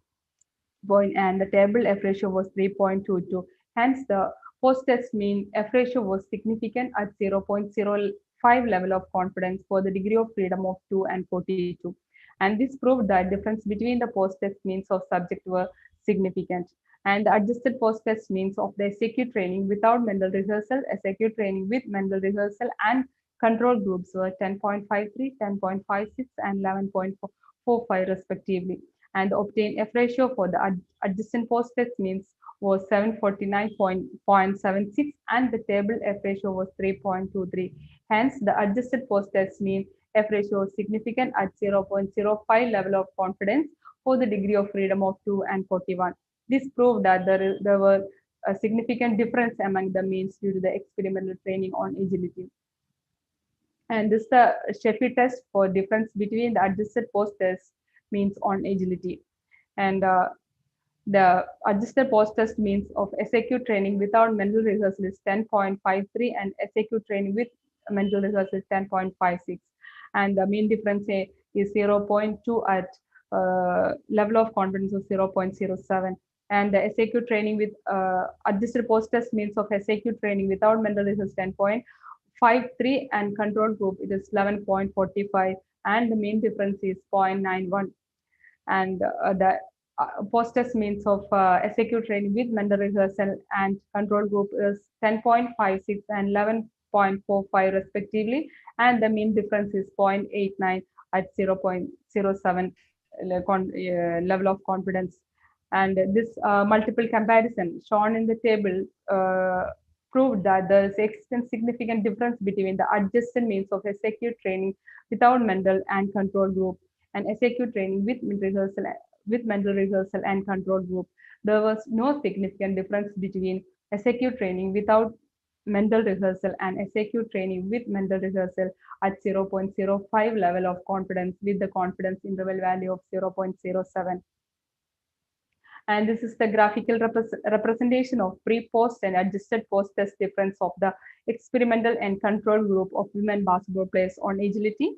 S4: And the table F ratio was 3.22. Hence, the post-test mean F ratio was significant at 0.05 level of confidence for the degree of freedom of 2 and 42. And this proved that difference between the post-test means of subject were significant. And the adjusted post-test means of the SAQ training without mental rehearsal, SAQ training with mental rehearsal, and control groups were 10.53, 10.56, and 11.45 respectively. And the obtained F ratio for the adjacent post-test means was 749.76, and the table F ratio was 3.23. Hence, the adjusted post-test mean F ratio was significant at 0.05 level of confidence for the degree of freedom of 2 and 41. This proved that there were a significant difference among the means due to the experimental training on agility. And this is the Sheffield test for difference between the adjusted post-test means on agility. And the adjusted post-test means of SAQ training without mental rehearsal is 10.53, and SAQ training with mental rehearsal is 10.56. And the mean difference is 0.2 at level of confidence of 0.07. And the SAQ training with adjusted post-test means of SAQ training without mental rehearsal 10.53, and control group it is 11.45, and the mean difference is 0.91. And the post-test means of SAQ training with mental rehearsal and control group is 10.56 and 11.45 respectively, and the mean difference is 0.89 at 0.07 level of confidence. And this multiple comparison shown in the table proved that there is significant difference between the adjusted means of SAQ training without mental and control group and SAQ training with mental rehearsal and control group. There was no significant difference between SAQ training without mental rehearsal and SAQ training with mental rehearsal at 0.05 level of confidence with the confidence interval value of 0.07. And this is the graphical representation of pre-post and adjusted post-test difference of the experimental and control group of women basketball players on agility.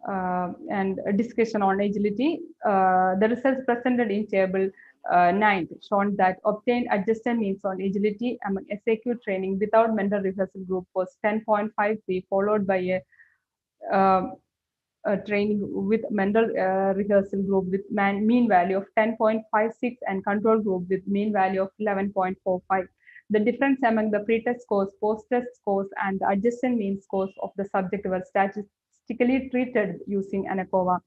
S4: And a discussion on agility. The results presented in table 9 shown that obtained adjusted means on agility among SAQ training without mental rehearsal group was 10.53, followed by a training with mental rehearsal group with mean value of 10.56 and control group with mean value of 11.45. The difference among the pretest scores, post-test scores, and the adjusted mean scores of the subject were statistically treated using ANACOVA.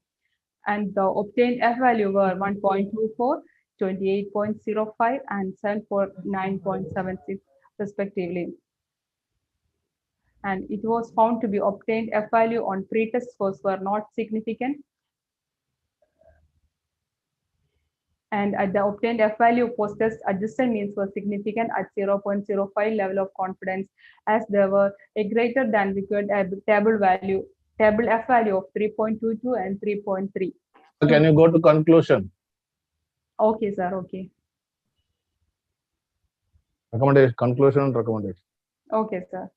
S4: And the obtained F value were 1.24, 28.05 and 749.76 respectively. And it was found to be obtained F value on pre-test scores were not significant. And at the obtained F value post-test, adjusted means were significant at 0.05 level of confidence, as there were a greater than required table F value of 3.22 and 3.3.
S3: Can you go to conclusion?
S4: Okay, sir. Okay.
S3: Recommendation, conclusion and recommendation.
S4: Okay, sir.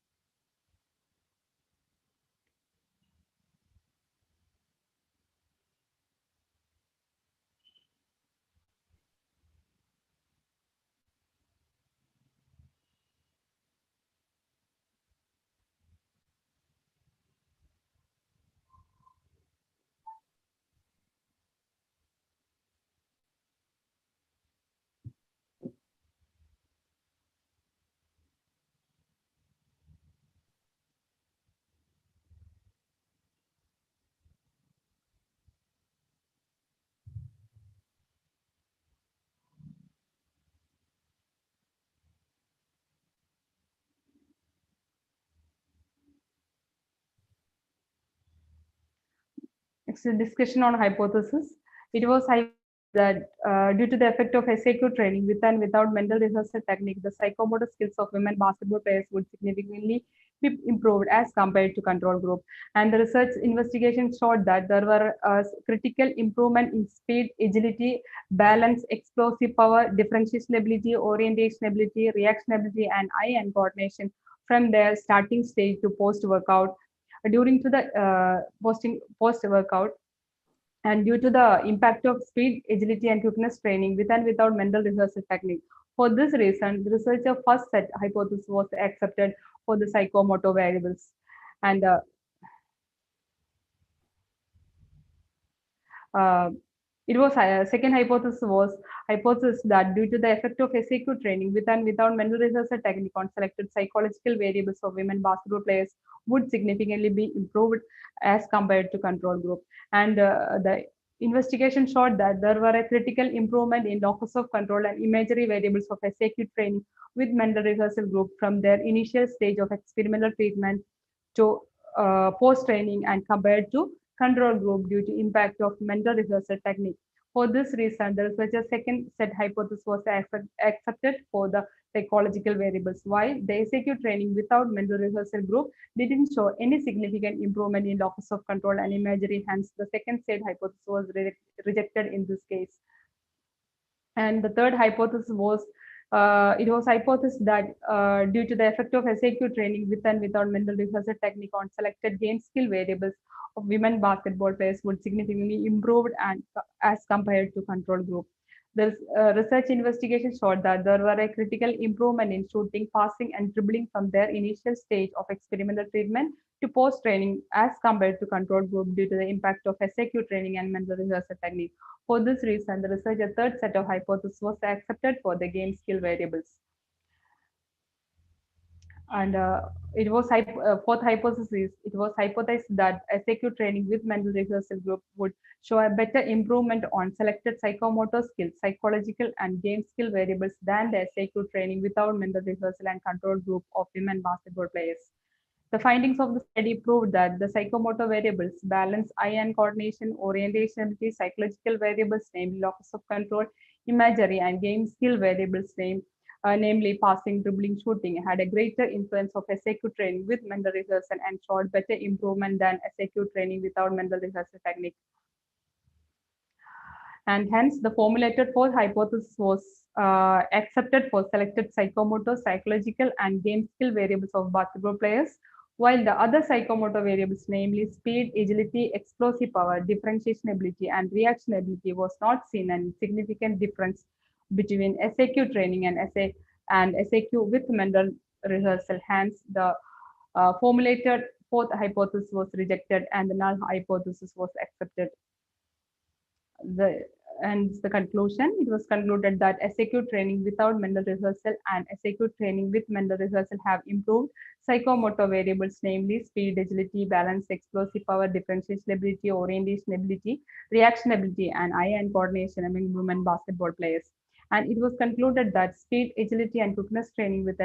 S4: Next, discussion on hypothesis. It was that due to the effect of SAQ training with and without mental rehearsal technique, the psychomotor skills of women basketball players would significantly be improved as compared to control group. And the research investigation showed that there were critical improvement in speed, agility, balance, explosive power, differentiation ability, orientation ability, reaction ability, and eye and coordination from their starting stage to post-workout. During to the post-workout, and due to the impact of speed, agility, and quickness training with and without mental rehearsal technique. For this reason, the researcher first set hypothesis was accepted for the psychomotor variables. And it was second hypothesis was hypothesis that due to the effect of SAQ training with and without mental rehearsal technique on selected psychological variables of women basketball players would significantly be improved as compared to control group. And the investigation showed that there were a critical improvement in locus of control and imagery variables of SAQ training with mental rehearsal group from their initial stage of experimental treatment to post-training and compared to control group due to impact of mental rehearsal technique. For this reason, the researcher's second set hypothesis was accepted for the psychological variables, while the SAQ training without mental rehearsal group didn't show any significant improvement in locus of control and imagery. Hence, the second set hypothesis was rejected in this case. And the third hypothesis was it was hypothesized that due to the effect of SAQ training with and without mental rehearsal technique on selected game skill variables of women basketball players would significantly improve and as compared to control group. The research investigation showed that there were a critical improvement in shooting, passing, and dribbling from their initial stage of experimental treatment to post-training as compared to control group due to the impact of SAQ training and mental rehearsal technique. For this reason, the researcher's third set of hypotheses was accepted for the game skill variables. And it was fourth hypothesis. It was hypothesized that SAQ training with mental rehearsal group would show a better improvement on selected psychomotor skills, psychological and game skill variables than the SAQ training without mental rehearsal and control group of women basketball players. The findings of the study proved that the psychomotor variables, balance, eye and coordination, orientation ability, psychological variables, namely locus of control, imagery, and game skill variables, namely passing, dribbling, shooting, had a greater influence of SAQ training with mental rehearsal and showed better improvement than SAQ training without mental rehearsal technique. And hence, the formulated fourth hypothesis was accepted for selected psychomotor, psychological, and game skill variables of basketball players, while the other psychomotor variables, namely speed, agility, explosive power, differentiation ability, and reaction ability, was not seen any significant difference between SAQ training and SAQ with mental rehearsal. Hence, the formulated fourth hypothesis was rejected and the null hypothesis was accepted. and the conclusion, it was concluded that SAQ training without mental rehearsal and SAQ training with mental rehearsal have improved psychomotor variables, namely speed, agility, balance, explosive power, differentiation ability, orientation ability, reaction ability, and eye-hand coordination among women basketball players. And it was concluded that speed, agility, and quickness training with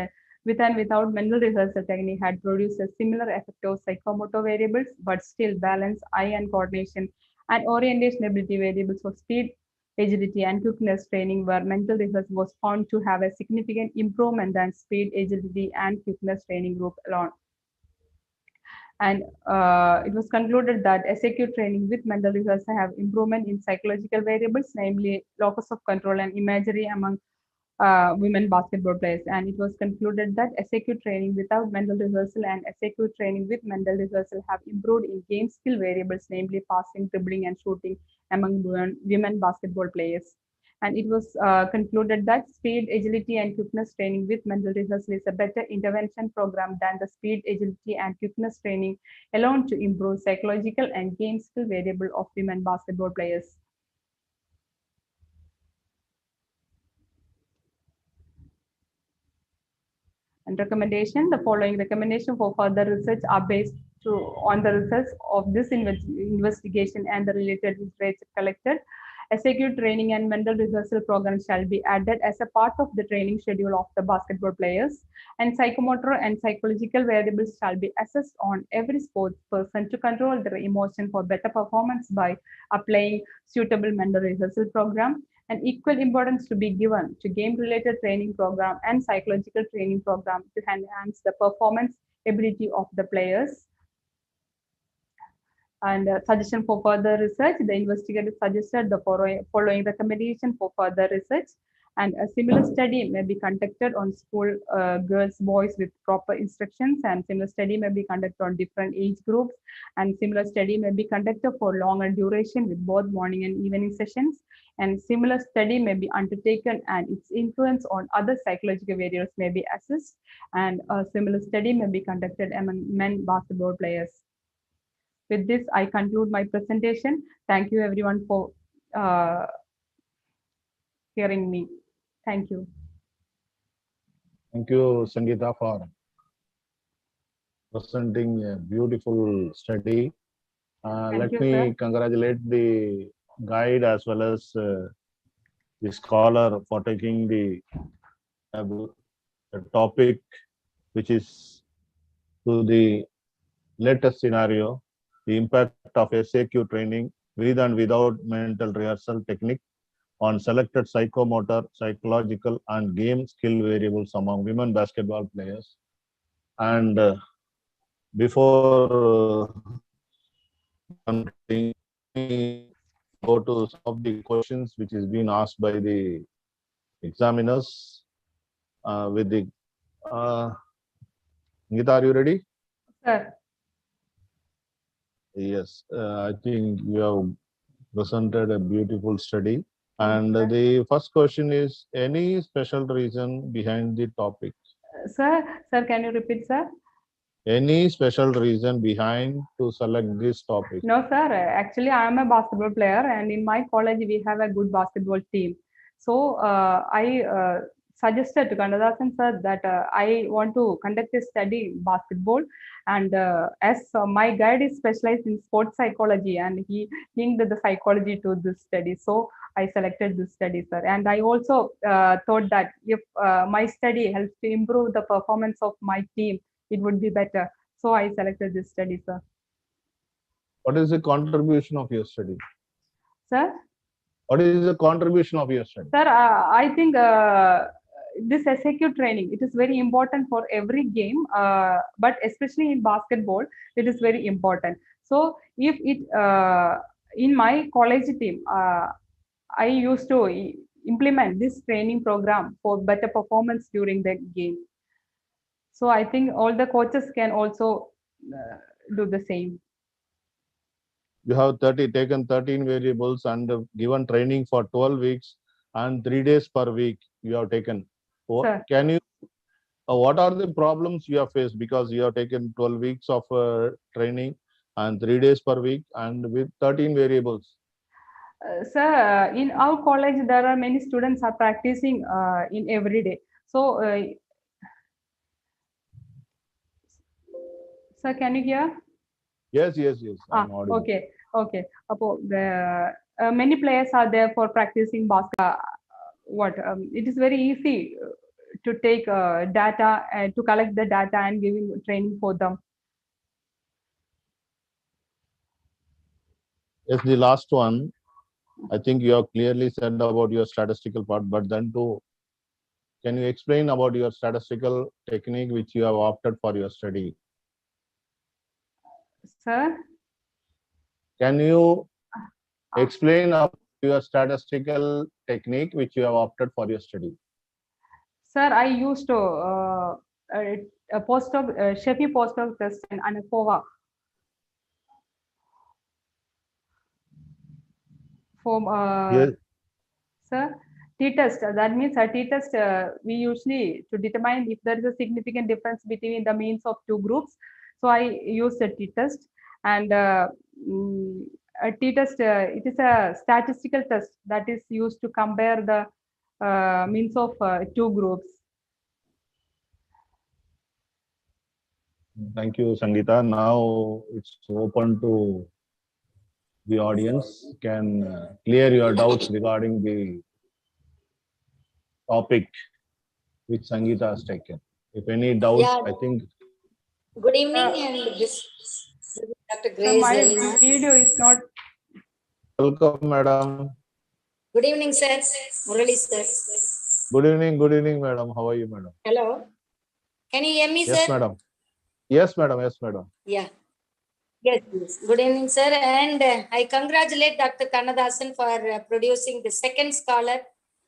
S4: and without mental rehearsal technique had produced a similar effect of psychomotor variables, but still balance, eye-hand coordination, and orientation ability variables for speed, agility, and quickness training where mental rehearsal was found to have a significant improvement than speed, agility, and quickness training group alone. And it was concluded that SAQ training with mental rehearsal have improvement in psychological variables, namely locus of control and imagery among women basketball players. And it was concluded that SAQ training without mental rehearsal and SAQ training with mental rehearsal have improved in game skill variables, namely passing, dribbling, and shooting among women basketball players. And it was concluded that speed, agility, and quickness training with mental rehearsal is a better intervention program than the speed, agility, and quickness training alone to improve psychological and game skill variable of women basketball players. And recommendation, the following recommendation for further research are based on the results of this investigation and the related literature collected. SAQ training and mental rehearsal programs shall be added as a part of the training schedule of the basketball players, and psychomotor and psychological variables shall be assessed on every sports person to control their emotion for better performance by applying suitable mental rehearsal program. And equal importance to be given to game-related training program and psychological training program to enhance the performance ability of the players. And suggestion for further research, the investigator suggested the following recommendation for further research. And a similar study may be conducted on school girls, boys with proper instructions, and similar study may be conducted on different age groups, and similar study may be conducted for longer duration with both morning and evening sessions, and similar study may be undertaken and its influence on other psychological variables may be assessed, and a similar study may be conducted among men basketball players. With this, I conclude my presentation. Thank you everyone for hearing me. Thank you.
S3: Thank you, Sangeetha, for presenting a beautiful study. Let me congratulate the guide as well as the scholar for taking the topic, which is to the latest scenario, the impact of SAQ training with and without mental rehearsal technique on selected psychomotor, psychological, and game skill variables among women basketball players. And before go to some of the questions which is being asked by the examiners with the Sangeetha, are you ready?
S4: Sir.
S3: Yes, I think you have presented a beautiful study. And the first question is, any special reason behind the topic?
S4: Sir, can you repeat, sir?
S3: Any special reason behind to select this topic?
S4: No, sir. Actually, I am a basketball player, and in my college we have a good basketball team. So I suggested to Kannadasan sir that I want to conduct a study in basketball, and as my guide is specialized in sports psychology, and he linked the psychology to this study. So I selected this study, sir. And I also thought that if my study helps to improve the performance of my team, it would be better. So I selected this study, sir.
S3: What is the contribution of your study?
S4: Sir?
S3: What is the contribution of your study?
S4: Sir, I think this SAQ training, it is very important for every game, but especially in basketball, it is very important. So if it, in my college team, I used to implement this training program for better performance during the game. So I think all the coaches can also do the same.
S3: You have taken 13 variables and given training for 12 weeks and 3 days per week you have taken.
S4: Sir.
S3: Can you, what are the problems you have faced? Because you have taken 12 weeks of training and 3 days per week and with 13 variables.
S4: Sir, in our college, there are many students are practicing in every day. So, sir, can you hear?
S3: Yes, yes, yes. I'm audible.
S4: Okay, okay. Many players are there for practicing basketball. It is very easy to take data and to collect the data and giving training for them.
S3: Yes, the last one. I think you have clearly said about your statistical part, but then can you explain about your statistical technique which you have opted for your study?
S4: Sir?
S3: Can you explain about your statistical technique which you have opted for your study?
S4: Sir, I used to a postdoc, Shefi postdoc test and ANAFOVA for
S3: Yes.
S4: sir, t-test. That means a t-test we usually to determine if there is a significant difference between the means of two groups. So I use a t-test, and a t-test it is a statistical test that is used to compare the means of two groups.
S3: Thank you, Sangeetha. Now it's open to the audience. Can clear your doubts regarding the topic which Sangeetha has taken. If any doubt,
S5: Yeah.
S3: I think.
S5: Good evening, and this is Dr.
S4: So
S5: Grace
S4: my
S5: Elena.
S4: video is not.
S3: Welcome, madam.
S5: Good evening, sir. Murali, sir.
S3: Good evening, madam. How are you, madam?
S5: Hello. Can you hear me,
S3: Yes,
S5: sir?
S3: madam. Yes, madam. Yes, madam.
S5: Yeah. Yes, yes. Good evening, sir. And I congratulate Dr. Kannadasan for producing the second scholar.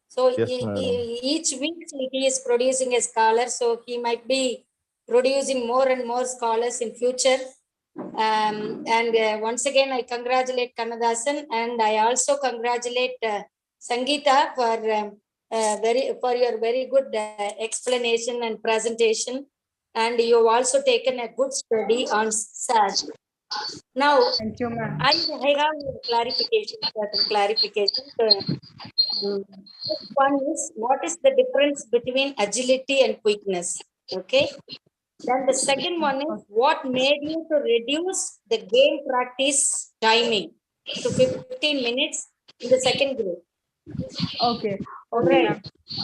S5: So
S3: Yes, madam.
S5: each week he is producing a scholar. So he might be producing more and more scholars in future. And once again, I congratulate Kannadasan, and I also congratulate Sangeetha for for your very good explanation and presentation. And you've also taken a good study on SAT. Now,
S4: Thank you, ma'am.
S5: I have clarification, certain clarification. This one is, what is the difference between agility and quickness? Okay. Then the second one is, what made you to reduce the game practice timing to 15 minutes in the second group?
S4: Okay. Okay,
S5: Right.
S4: ma'am.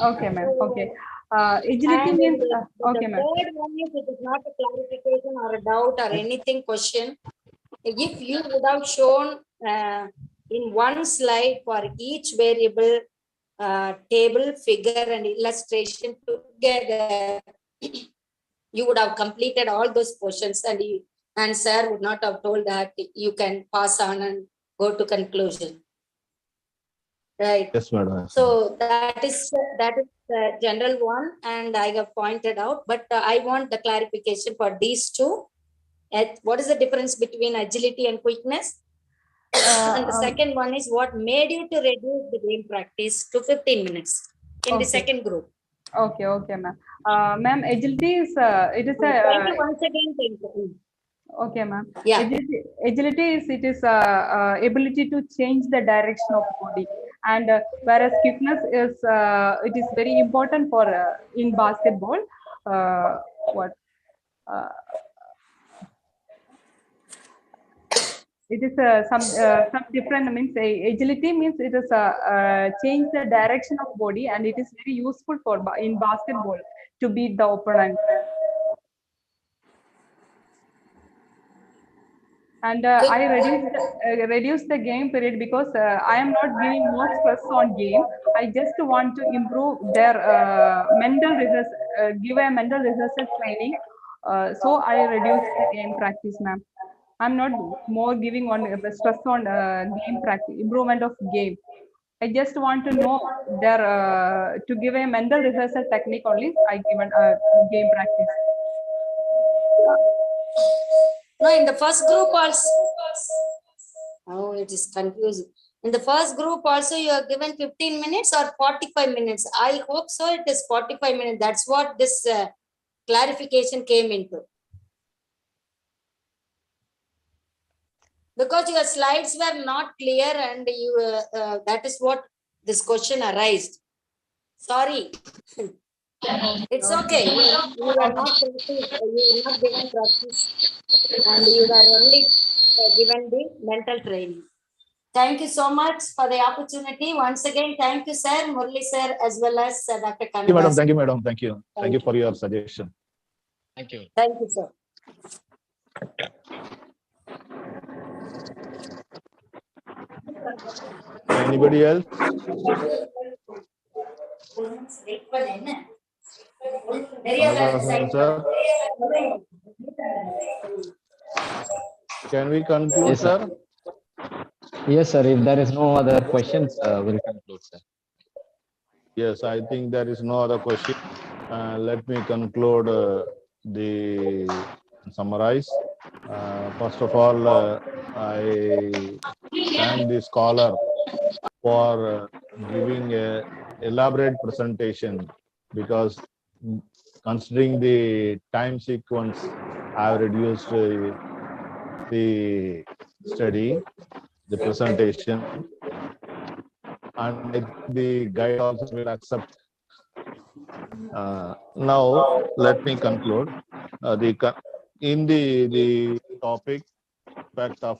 S4: Okay, ma'am. Okay. Agility
S5: And
S4: means
S5: the
S4: okay, ma'am.
S5: third one is, it is not a clarification or a doubt or anything question. If you would have shown in one slide for each variable, table, figure, and illustration together, you would have completed all those portions, and sir would not have told that you can pass on and go to conclusion. Right.
S3: Yes, madam.
S5: So that is the general one, and I have pointed out, but I want the clarification for these two. What is the difference between agility and quickness? And the second one is, what made you to reduce the game practice to 15 minutes in the second group?
S4: Okay, okay, ma'am. Ma'am, agility is it is a.
S5: Thank you once again. Thank you.
S4: Okay, ma'am.
S5: Yeah.
S4: Agility is ability to change the direction of body, and whereas quickness is it is very important for in basketball. It is some different means agility means it is change the direction of body, and it is very useful for in basketball to beat the opponent. And I reduce the game period because I am not giving more stress on game. I just want to improve their mental give a mental rehearsal training. So I reduce the game practice, ma'am. I'm not more giving on stress on game practice, improvement of game. I just want to know their to give a mental rehearsal technique only. I given game practice.
S5: No, in the first group also. Oh, it is confusing. In the first group also, you are given 15 minutes or 45 minutes. I hope so. It is 45 minutes. That's what this clarification came into. because your slides were not clear and you that is what this question arised. Sorry. It's okay. You were not practiced, you were not given practice and you were only given the mental training. Thank you so much for the opportunity. Once again, thank you, sir, Murli sir, as well as Dr.
S3: Thank you, madam.
S5: Kannadasan.
S3: Thank you, madam. Thank you. Thank you for your suggestion.
S1: Thank you.
S5: Thank you, sir.
S3: Anybody else? Kannadasan, sir. Can we conclude,
S1: Yes, sir.
S3: sir?
S1: Yes, sir. If there is no other questions, we'll conclude, sir.
S3: Yes, I think there is no other question. Let me conclude the summarize. First of all, I thank the scholar for giving a elaborate presentation, because considering the time sequence, I have reduced the study, the presentation, and the guide also will accept. Now, let me conclude. In the topic, impact of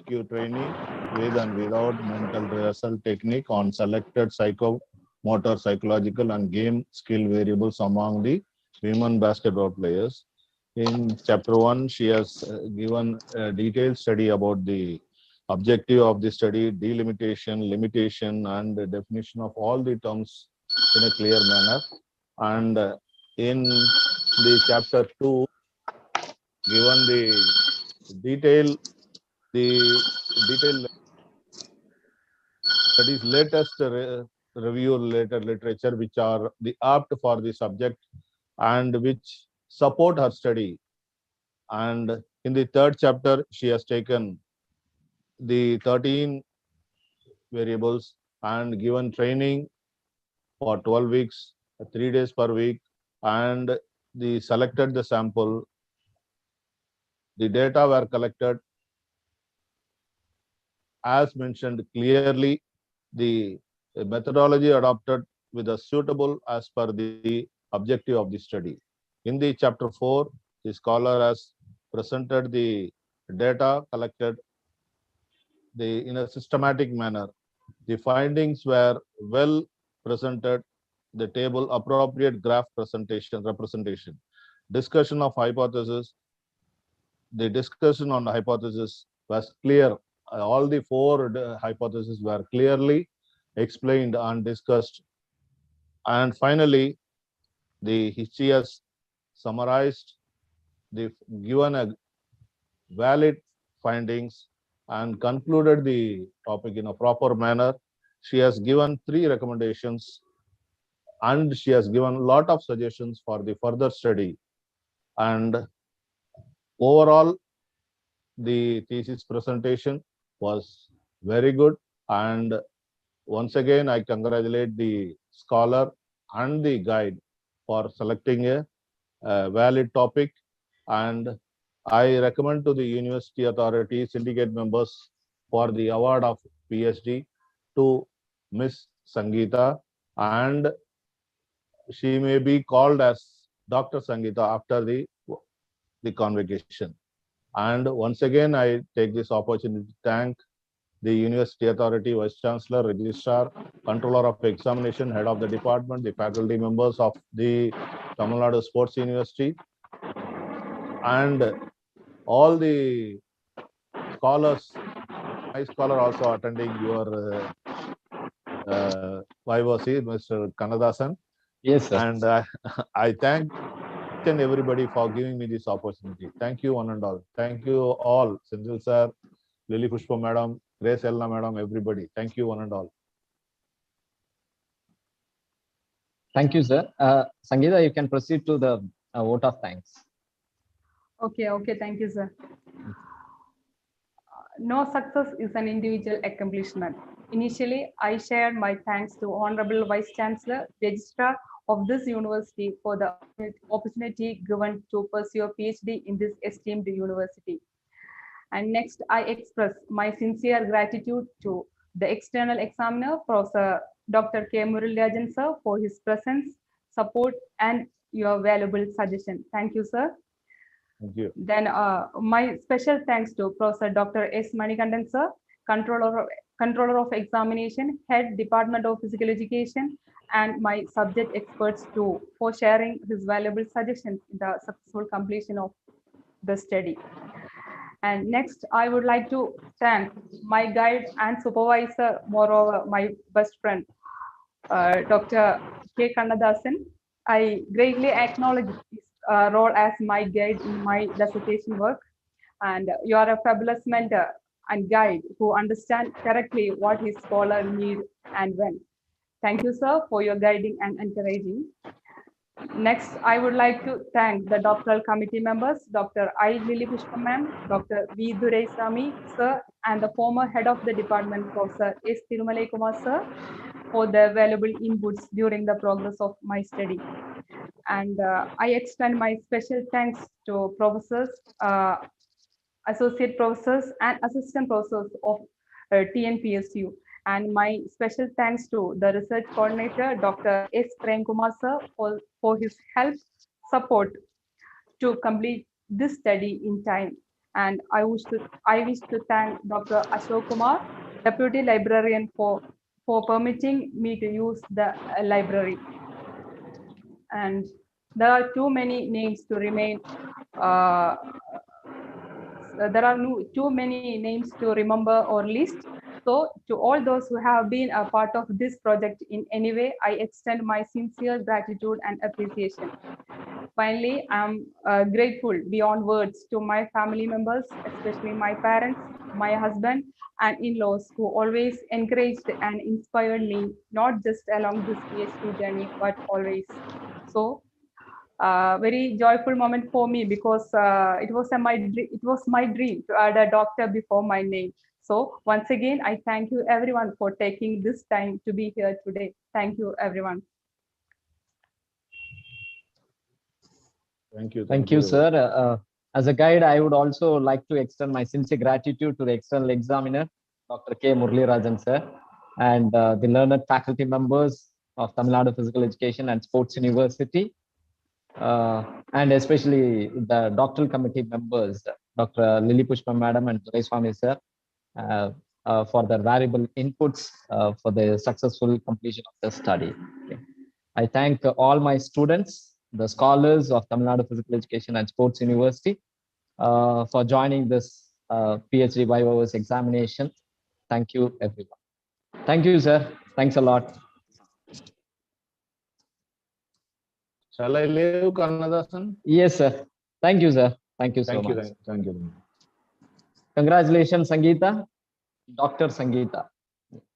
S3: Q training with and without mental rehearsal technique on selected psychomotor, psychological, and game skill variables among the women basketball players. In chapter 1, she has given a detailed study about the objective of the study, delimitation, limitation, and the definition of all the terms in a clear manner. And in the chapter 2, given the detail that is latest review related literature which are the apt for the subject and which support her study. And in the third chapter, she has taken the 13 variables and given training for 12 weeks, 3 days per week, and the selected the sample. The data were collected as mentioned clearly. The methodology adopted with a suitable as per the objective of the study. In the chapter 4, the scholar has presented the data collected in a systematic manner. The findings were well presented, the table appropriate graph representation. Discussion of hypothesis. The discussion on the hypothesis was clear. All the 4 hypotheses were clearly explained and discussed. And finally, she has summarized given a valid findings and concluded the topic in a proper manner. She has given 3 recommendations and she has given a lot of suggestions for the further study. And overall, the thesis presentation was very good. And once again, I congratulate the scholar and the guide for selecting a valid topic. And I recommend to the university authority syndicate members for the award of PhD to Miss Sangeetha, and she may be called as Dr. Sangeetha after the convocation. And once again, I take this opportunity to thank the University Authority, Vice Chancellor, Registrar, Controller of Examination, Head of the Department, the faculty members of the Tamil Nadu Sports University, and all the scholars, my scholar also attending your Voce, Mr. Kannadasan.
S1: Yes, sir.
S3: And I thank each and everybody for giving me this opportunity. Thank you, one and all. Thank you all, Senthil sir, Lily Pushpa madam, Grace Elna madam, everybody. Thank you, one and all.
S1: Thank you, sir. Sangeetha, you can proceed to the vote of thanks.
S4: Okay, thank you, sir. No success is an individual accomplishment. Initially, I shared my thanks to Honorable Vice Chancellor, Registrar of this university for the opportunity given to pursue a PhD in this esteemed university. And next, I express my sincere gratitude to the external examiner, Professor Dr. K. Muralirajan sir, for his presence, support, and your valuable suggestion. Thank you, sir.
S3: Thank you.
S4: Then my special thanks to Professor Dr. S. Manikandan sir, Controller of Examination, Head Department of Physical Education, and my subject experts too, for sharing his valuable suggestions in the successful completion of the study. And next, I would like to thank my guide and supervisor, moreover, my best friend, Dr. K. Kannadasan. I greatly acknowledge his role as my guide in my dissertation work. And you are a fabulous mentor and guide who understand correctly what his scholar need and when. Thank you, sir, for your guiding and encouraging. Next, I would like to thank the doctoral committee members, Dr. I. Lily Pushpam ma'am, Dr. V. Dureisamy sir, and the former head of the department, Professor S. Thirumalai Kumar sir, for their valuable inputs during the progress of my study. And I extend my special thanks to professors, associate professors, and assistant professors of TNPESU. And my special thanks to the research coordinator, Dr. S. Prem Kumar sir, for his help, support to complete this study in time. And I wish to thank Dr. Ashok Kumar, Deputy Librarian, for permitting me to use the library. And there are too many names to remain. There are too many names to remember or list. So to all those who have been a part of this project in any way, I extend my sincere gratitude and appreciation. Finally, I'm grateful beyond words to my family members, especially my parents, my husband, and in-laws who always encouraged and inspired me, not just along this PhD journey, but always. So, very joyful moment for me because it was my dream to add a doctor before my name. So once again, I thank you everyone for taking this time to be here today. Thank you, everyone.
S3: Thank you.
S1: Thank you, sir. As a guide, I would also like to extend my sincere gratitude to the external examiner, Dr. K. Muralirajan sir, and the learned faculty members of Tamil Nadu Physical Education and Sports University, and especially the doctoral committee members, Dr. Lily Pushpam madam and Dureisamy sir, for their valuable inputs for the successful completion of the study. Okay. I thank all my students, the scholars of Tamil Nadu Physical Education and Sports University, for joining this PhD Viva examination. Thank you, everyone. Thank you, sir. Thanks a lot.
S3: Shall I leave, Kannadasan?
S1: Yes, sir. Thank you, sir. Thank you so much.
S3: Thank you.
S1: Congratulations, Sangeetha. Dr. Sangeetha.